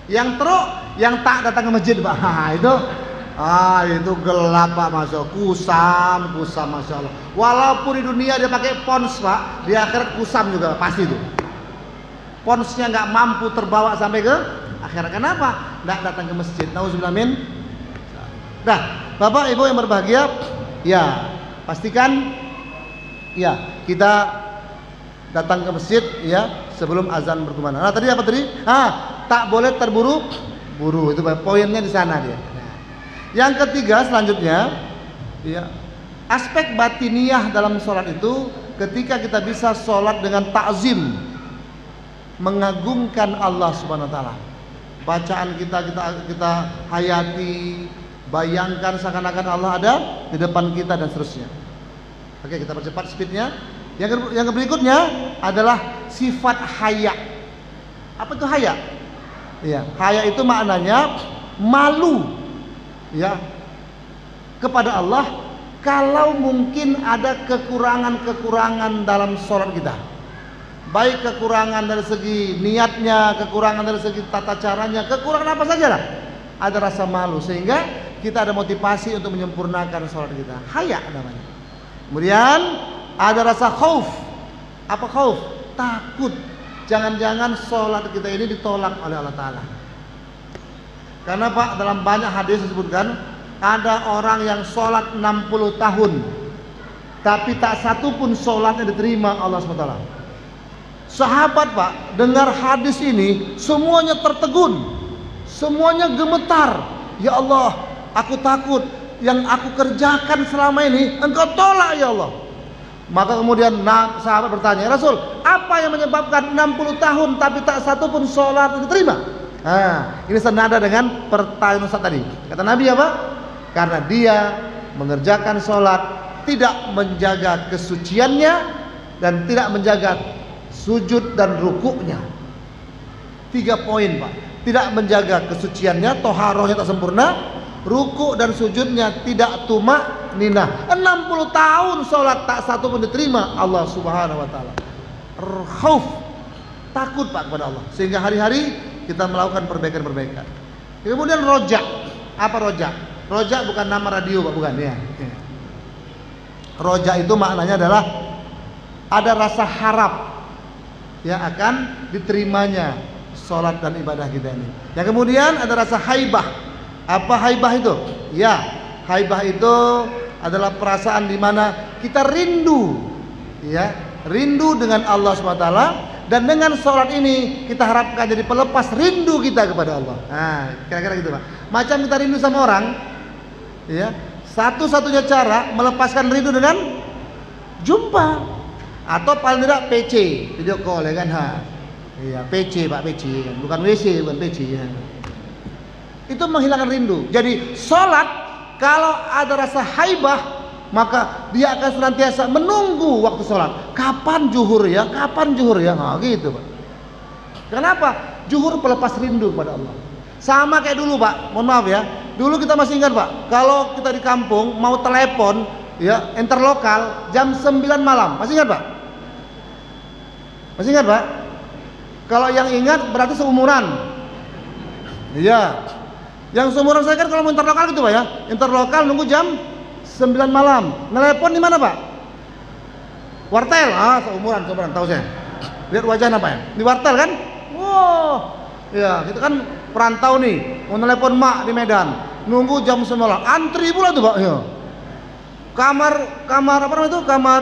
Yang teruk, yang tak datang ke masjid, Pak. Itu gelap, Pak, masya Allah. Kusam, masya Allah. Walaupun di dunia dia pakai pons, Pak, di akhirat kusam juga pasti itu. Ponsnya nggak mampu terbawa sampai ke akhirat. Kenapa? Nggak datang ke masjid. Nauzubillah min. Nah, Bapak Ibu yang berbahagia, ya pastikan, ya kita datang ke masjid ya sebelum azan berkumandang. Nah tadi apa tadi? Tak boleh terburu-buru. Itu poinnya di sana dia. Nah, yang ketiga selanjutnya, ya aspek batiniyah dalam sholat itu ketika kita bisa sholat dengan ta'zim, mengagungkan Allah Subhanahu wa taala. Bacaan kita hayati, bayangkan seakan-akan Allah ada di depan kita dan seterusnya. Oke, kita percepat speednya. Yang berikutnya adalah sifat haya. Apa itu haya? Ya, haya itu maknanya malu ya kepada Allah kalau mungkin ada kekurangan-kekurangan dalam sholat kita. Baik kekurangan dari segi niatnya, kekurangan dari segi tata caranya, kekurangan apa saja lah. Ada rasa malu sehingga kita ada motivasi untuk menyempurnakan sholat kita. Haya namanya. Kemudian ada rasa khauf. Apa khauf? Takut. Jangan-jangan sholat kita ini ditolak oleh Allah Ta'ala. Karena Pak, dalam banyak hadis disebutkan ada orang yang sholat 60 tahun tapi tak satu pun sholatnya diterima Allah SWT. Sahabat Pak, dengar hadis ini semuanya tertegun, semuanya gemetar. Ya Allah, aku takut yang aku kerjakan selama ini Engkau tolak ya Allah. Maka kemudian sahabat bertanya, Rasul, apa yang menyebabkan 60 tahun tapi tak satu pun sholat diterima? Nah, ini senada dengan pertanyaan Ustaz tadi. Kata Nabi apa? Karena dia mengerjakan sholat, tidak menjaga kesuciannya dan tidak menjaga sujud dan rukuknya. 3 poin Pak. Tidak menjaga kesuciannya, toharohnya tak sempurna, ruku dan sujudnya tidak tumak ninah. 60 tahun sholat tak satu pun diterima Allah Subhanahu wa taala. Khauf, takut Pak kepada Allah, sehingga hari-hari kita melakukan perbaikan-perbaikan. Kemudian rojak. Apa rojak? Rojak bukan nama radio Pak, bukan ya. Rojak itu maknanya adalah ada rasa harap yang akan diterimanya sholat dan ibadah kita ini. Yang kemudian ada rasa haibah. Apa haibah itu? Ya, haibah itu adalah perasaan di mana kita rindu, ya, rindu dengan Allah SWT, dan dengan sholat ini kita harapkan jadi pelepas rindu kita kepada Allah. Nah, kira-kira gitu Pak. Macam kita rindu sama orang, ya, satu-satunya cara melepaskan rindu dengan jumpa. Atau paling tidak PC, video call ya kan. Iya, PC Pak, PC kan. Bukan WC, bukan PC ya. Itu menghilangkan rindu. Jadi sholat kalau ada rasa haibah, maka dia akan senantiasa menunggu waktu sholat. Kapan zuhur ya? Kapan zuhur ya? Nah, gitu Pak. Kenapa? Zuhur pelepas rindu kepada Allah. Sama kayak dulu Pak, mohon maaf ya. Dulu kita masih ingat Pak, kalau kita di kampung mau telepon ya, interlokal jam 9 malam. Masih ingat Pak? Masih ingat Pak? Kalau yang ingat berarti seumuran. Iya. Yang seumuran saya kan kalau mau interlokal gitu Pak ya. Interlokal nunggu jam 9 malam. Telepon di mana Pak? Wartel. Seumuran tahu saya. Lihat wajahnya Pak ya. Di wartel kan? Wow. Ya, kita kan perantau nih. Mau telepon mak di Medan. Nunggu jam 9 malam. Antri pula tuh Pak. Ya. Kamar apa namanya itu? Kamar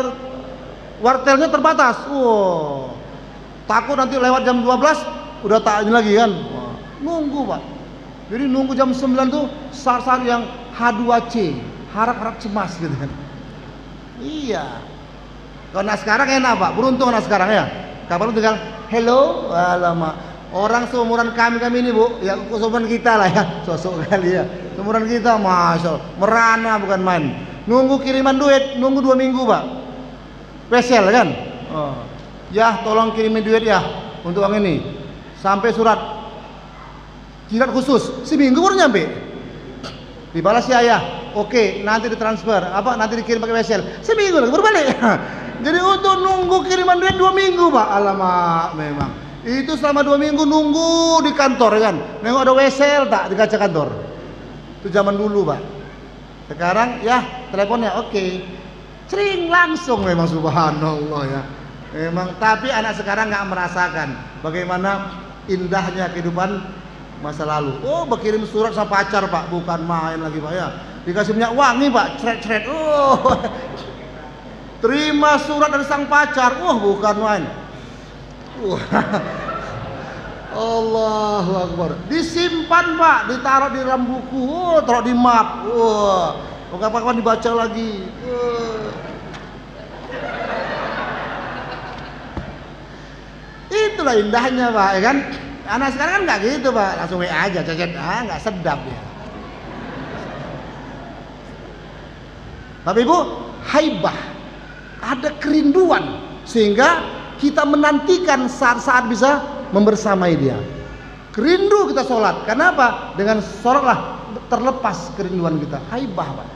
wartelnya terbatas. Wow. Takut nanti lewat jam 12 udah tak ini lagi kan. Wah, nunggu Pak. Jadi nunggu jam 9 tuh saat-saat yang H2C, harap-harap cemas gitu kan. Iya. Kalau anak sekarang enak Pak, beruntung anak sekarang ya. Kapan tinggal hello, alamak. Orang seumuran kami ini Bu, ya seumuran kita lah ya, sosok kali ya. Seumuran kita, masya Allah, merana bukan main. Nunggu kiriman duit, nunggu 2 minggu Pak. Spesial kan? Oh. Ya tolong kirimin duit ya untuk yang ini. Sampai surat jirat khusus, seminggu baru nyampe. Dibalas ya ayah, oke nanti ditransfer, apa nanti dikirim pakai wesel, seminggu lagi baru balik. Jadi untuk nunggu kiriman duit 2 minggu Pak, alamak memang. Itu selama 2 minggu nunggu di kantor kan, nengok ada wesel tak di kaca kantor. Itu zaman dulu Pak. Sekarang ya teleponnya oke, sering langsung memang subhanallah ya. Memang tapi anak sekarang nggak merasakan bagaimana indahnya kehidupan masa lalu. Oh, berkirim surat sama pacar Pak, bukan main lagi Pak ya. Dikasih minyak wangi Pak, cret-cret. Oh. Terima surat dari sang pacar. Bukan main. Allahu Akbar. Disimpan Pak, ditaruh di dalam buku. Taruh di map. Kapan-kapan dibaca lagi. Itulah indahnya Pak, ya kan? Anak sekarang kan nggak gitu Pak, langsung WA aja, cecet, nggak sedap ya. Tapi Ibu, haibah, ada kerinduan sehingga kita menantikan saat-saat bisa membersamai dia. Kerindu kita sholat, kenapa? Dengan sholatlah terlepas kerinduan kita. Haibah Pak.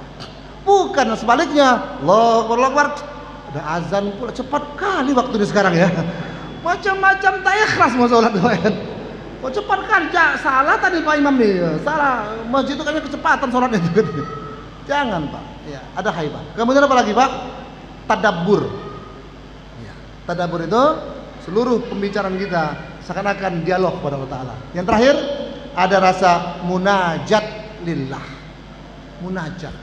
Bukan sebaliknya. Allahu Akbar, ada azan pula, cepat kali waktu ini sekarang ya. Macam-macam tak ikhlas mau sholat doain. Kok cepat kan? Salah tadi Pak Imam nih. Salah. Masjid itu kayaknya kecepatan sholatnya. Jangan Pak. Ya, ada haibah. Kemudian apa lagi Pak? Tadabbur. Ya, tadabbur itu seluruh pembicaraan kita seakan-akan dialog kepada Allah Ta'ala. Yang terakhir ada rasa munajat lillah. Munajat.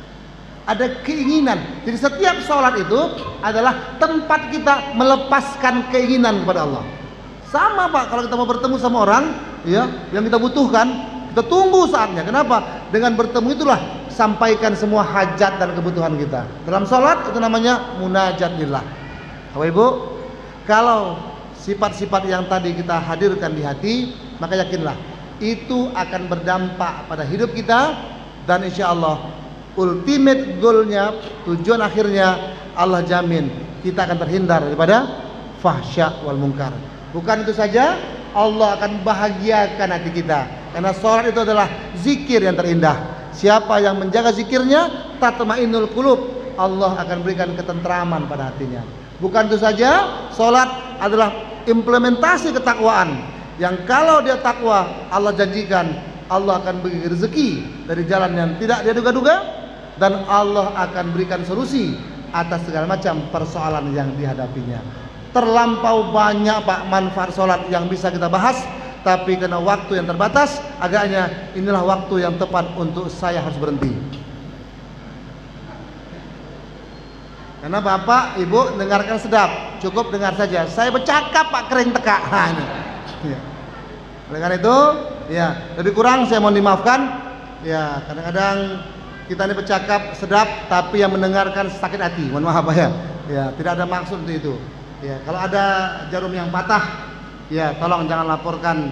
Ada keinginan. Jadi setiap sholat itu adalah tempat kita melepaskan keinginan kepada Allah. Sama Pak, kalau kita mau bertemu sama orang ya, yang kita butuhkan, kita tunggu saatnya. Kenapa? Dengan bertemu itulah sampaikan semua hajat dan kebutuhan kita. Dalam sholat itu namanya munajat lillah. Bapak Ibu, kalau sifat-sifat yang tadi kita hadirkan di hati, maka yakinlah itu akan berdampak pada hidup kita. Dan insya Allah ultimate goalnya, tujuan akhirnya Allah jamin kita akan terhindar daripada fahsya wal munkar. Bukan itu saja, Allah akan bahagiakan hati kita. Karena sholat itu adalah zikir yang terindah. Siapa yang menjaga zikirnya, tatma'innul qulub, Allah akan berikan ketentraman pada hatinya. Bukan itu saja, sholat adalah implementasi ketakwaan. Yang kalau dia takwa, Allah janjikan Allah akan beri rezeki dari jalan yang tidak dia duga-duga, dan Allah akan berikan solusi atas segala macam persoalan yang dihadapinya. Terlampau banyak Pak manfaat sholat yang bisa kita bahas, tapi karena waktu yang terbatas, agaknya inilah waktu yang tepat untuk saya harus berhenti. Karena Bapak, Ibu dengarkan sedap, cukup dengar saja. Saya bercakap Pak kering tekak. Nah, ini. Ya. Oleh karena itu, ya lebih kurang saya mohon dimaafkan. Ya kadang-kadang kita ini bercakap sedap, tapi yang mendengarkan sakit hati. Mohon maaf Pak ya. Ya tidak ada maksud untuk itu. Ya, kalau ada jarum yang patah, ya tolong jangan laporkan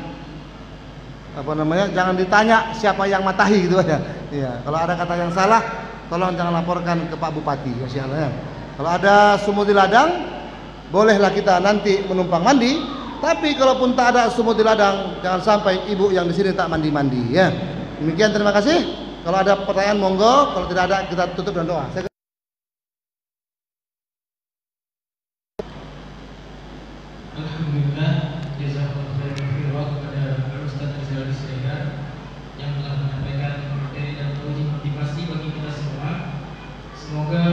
jangan ditanya siapa yang matahi gitu aja. Ya, kalau ada kata yang salah, tolong jangan laporkan ke Pak Bupati. Ya. Kalau ada sumur di ladang, bolehlah kita nanti menumpang mandi. Tapi kalaupun tak ada sumur di ladang, jangan sampai ibu yang di sini tak mandi-mandi. Ya, demikian terima kasih. Kalau ada pertanyaan monggo, kalau tidak ada kita tutup dengan doa. Alhamdulillah, jazakallahu khairan kepada Ustaz Rizal Siregar yang telah menyampaikan materi dan motivasi bagi kita semua. Semoga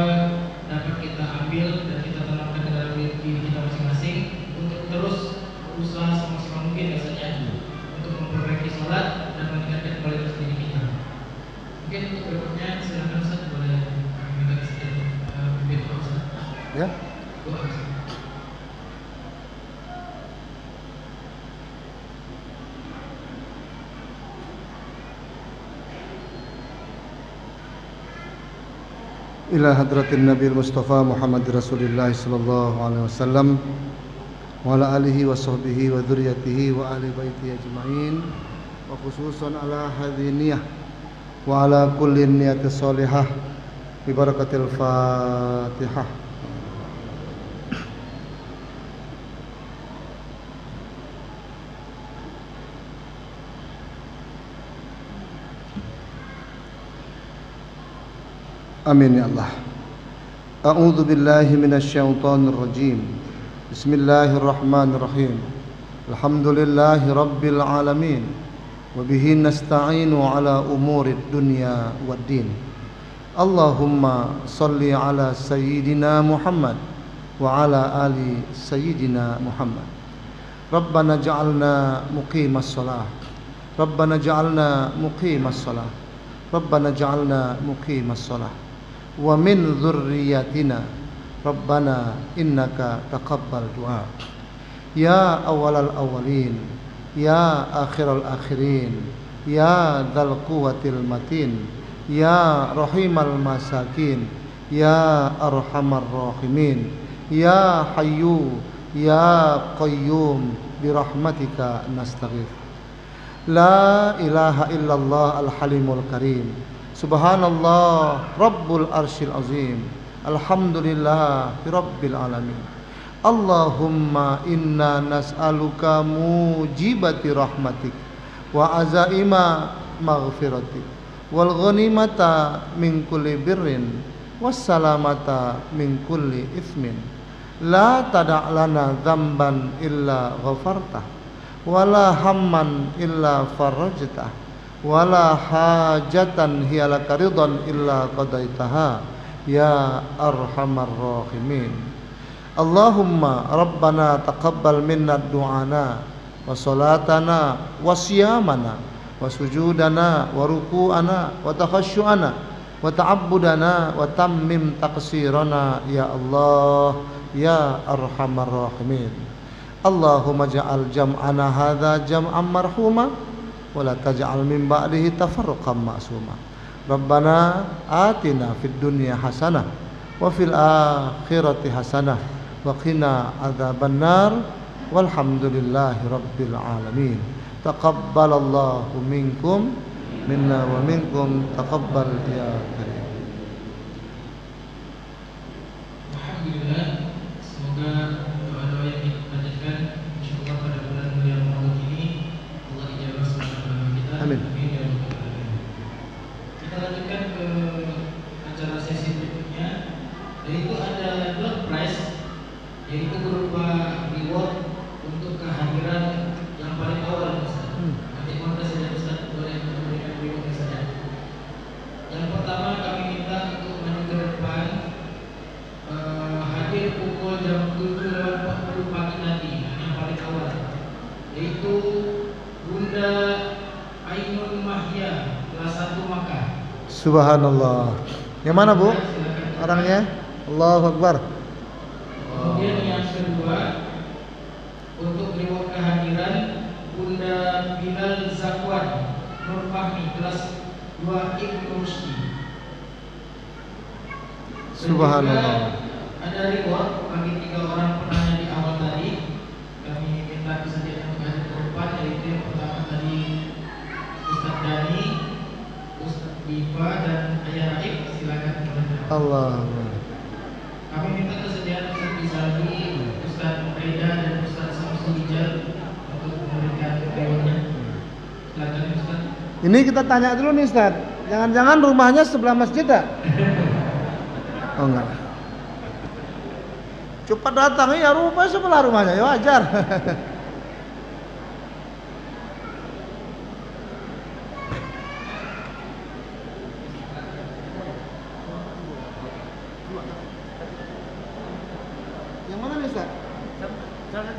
dapat kita ambil dan kita tanamkan ke dalam diri kita masing-masing untuk terus berusaha semaksimal mungkin rasanya untuk memperbaiki sholat dan meningkatkan kualitas diri kita. Mungkin untuk berikutnya silakan Ustaz boleh. ila hadratin Nabi Mustafa Muhammad Rasulullah sallallahu alaihi wasallam wa ala alihi wa sahbihi wa dzurriyyatihi wa ahli baiti ajmain wa khususan ala hadhihi niyah wa ala kulli niyatin shalihah bi barakatil Fatihah. Amin ya Allah. A'udzu billahi minasy syaithanir rajim. Bismillahirrahmanirrahim. Alhamdulillahi rabbil alamin. Wa bihi nasta'inu ala umurid dunya waddin. Allahumma shalli ala sayyidina Muhammad wa ala ali sayyidina Muhammad. Rabbana ja'alna muqimas shalah. Rabbana ja'alna muqimas shalah. Rabbana ja'alna muqimas shalah. Wa min dzurriyyatina Rabbana innaka taqabbal du'a. Ya awwalal awwalin, ya akhiral akhirin, ya dzal quwwatil matin, ya rahimal masakin, ya arhamar rahimin, ya hayyu ya qayyum bi rahmatika nastaghith. La ilaha illallah al halimul karim. Subhanallah Rabbul Arsyil Azim. Alhamdulillah Rabbil Alamin. Allahumma inna nas'aluka mujibati rahmatik wa azaima maghfiratik wal ghanimata min kulli birrin was salamata min kulli ithmin. La tada' lana dzamban illa ghafartah wala hamman illa farajtah wala hajatan hiya laka ridhan illa qadaitaha ya arhamar rahimin. Allahumma rabbana taqabbal minna du'ana wa salatana wa siyamana wa sujudana wa ruku'ana wa takhashu'ana wa ta'abbudana wa tammim taqsirana ya Allah ya arhamar rahimin. Allahumma ja'al jam'ana hadza jam'an marhuma wa la taj'al min ba'dihi tafarruqan ma'suma. Rabbana atina fid dunya hasanah wa fil akhirati hasanah wa qina adzabannar walhamdulillahi rabbil alamin. Taqabbalallahu minkum minna wa minkum taqabbal ya karim. Alhamdulillah, semoga doa-doa yang kita panjatkan insyaallah pada bulan mulia Ramadan ini Allah ijabah semua doa kita. Amin. Kita lanjutkan ke acara sesi berikutnya, yaitu ada door prize, yaitu berupa reward untuk kehadiran yang paling awal Ustaz. Nanti mohon saja Ustaz boleh memberikan rewardnya saja. Yang pertama kami minta untuk maju ke depan, hadir pukul jam 7.40 pagi nanti, yang paling awal, yaitu Bunda Ainul Mahya kelas 1 Makkah. Subhanallah. Yang mana Bu? Orangnya? Allahu Akbar. Kemudian yang kedua, untuk reward kehadiran Bunda Bilal Zakwan Nur Fahmi kelas 2 Ibnu Rusdi. Subhanallah. Ada reward bagi 3 orang penanya di awal tadi. Kami minta kesediaan untuk hadir ke depan, yaitu yang pertama tadi Ustaz Dani, Ustaz Diva dan Ayah Raif. Silakan. Allah. Kami minta kesediaan Ustaz Bizali, Ustaz Reda dan Ustaz Samsul Hijal untuk memberikan rewardnya. Silakan Ustaz. Ini kita tanya dulu nih Ustaz. Jangan-jangan rumahnya sebelah masjid tak? Oh enggak. Cepat datang ya, rumahnya sebelah rumahnya, ya wajar. Yang mana nih Ustaz? Jangan.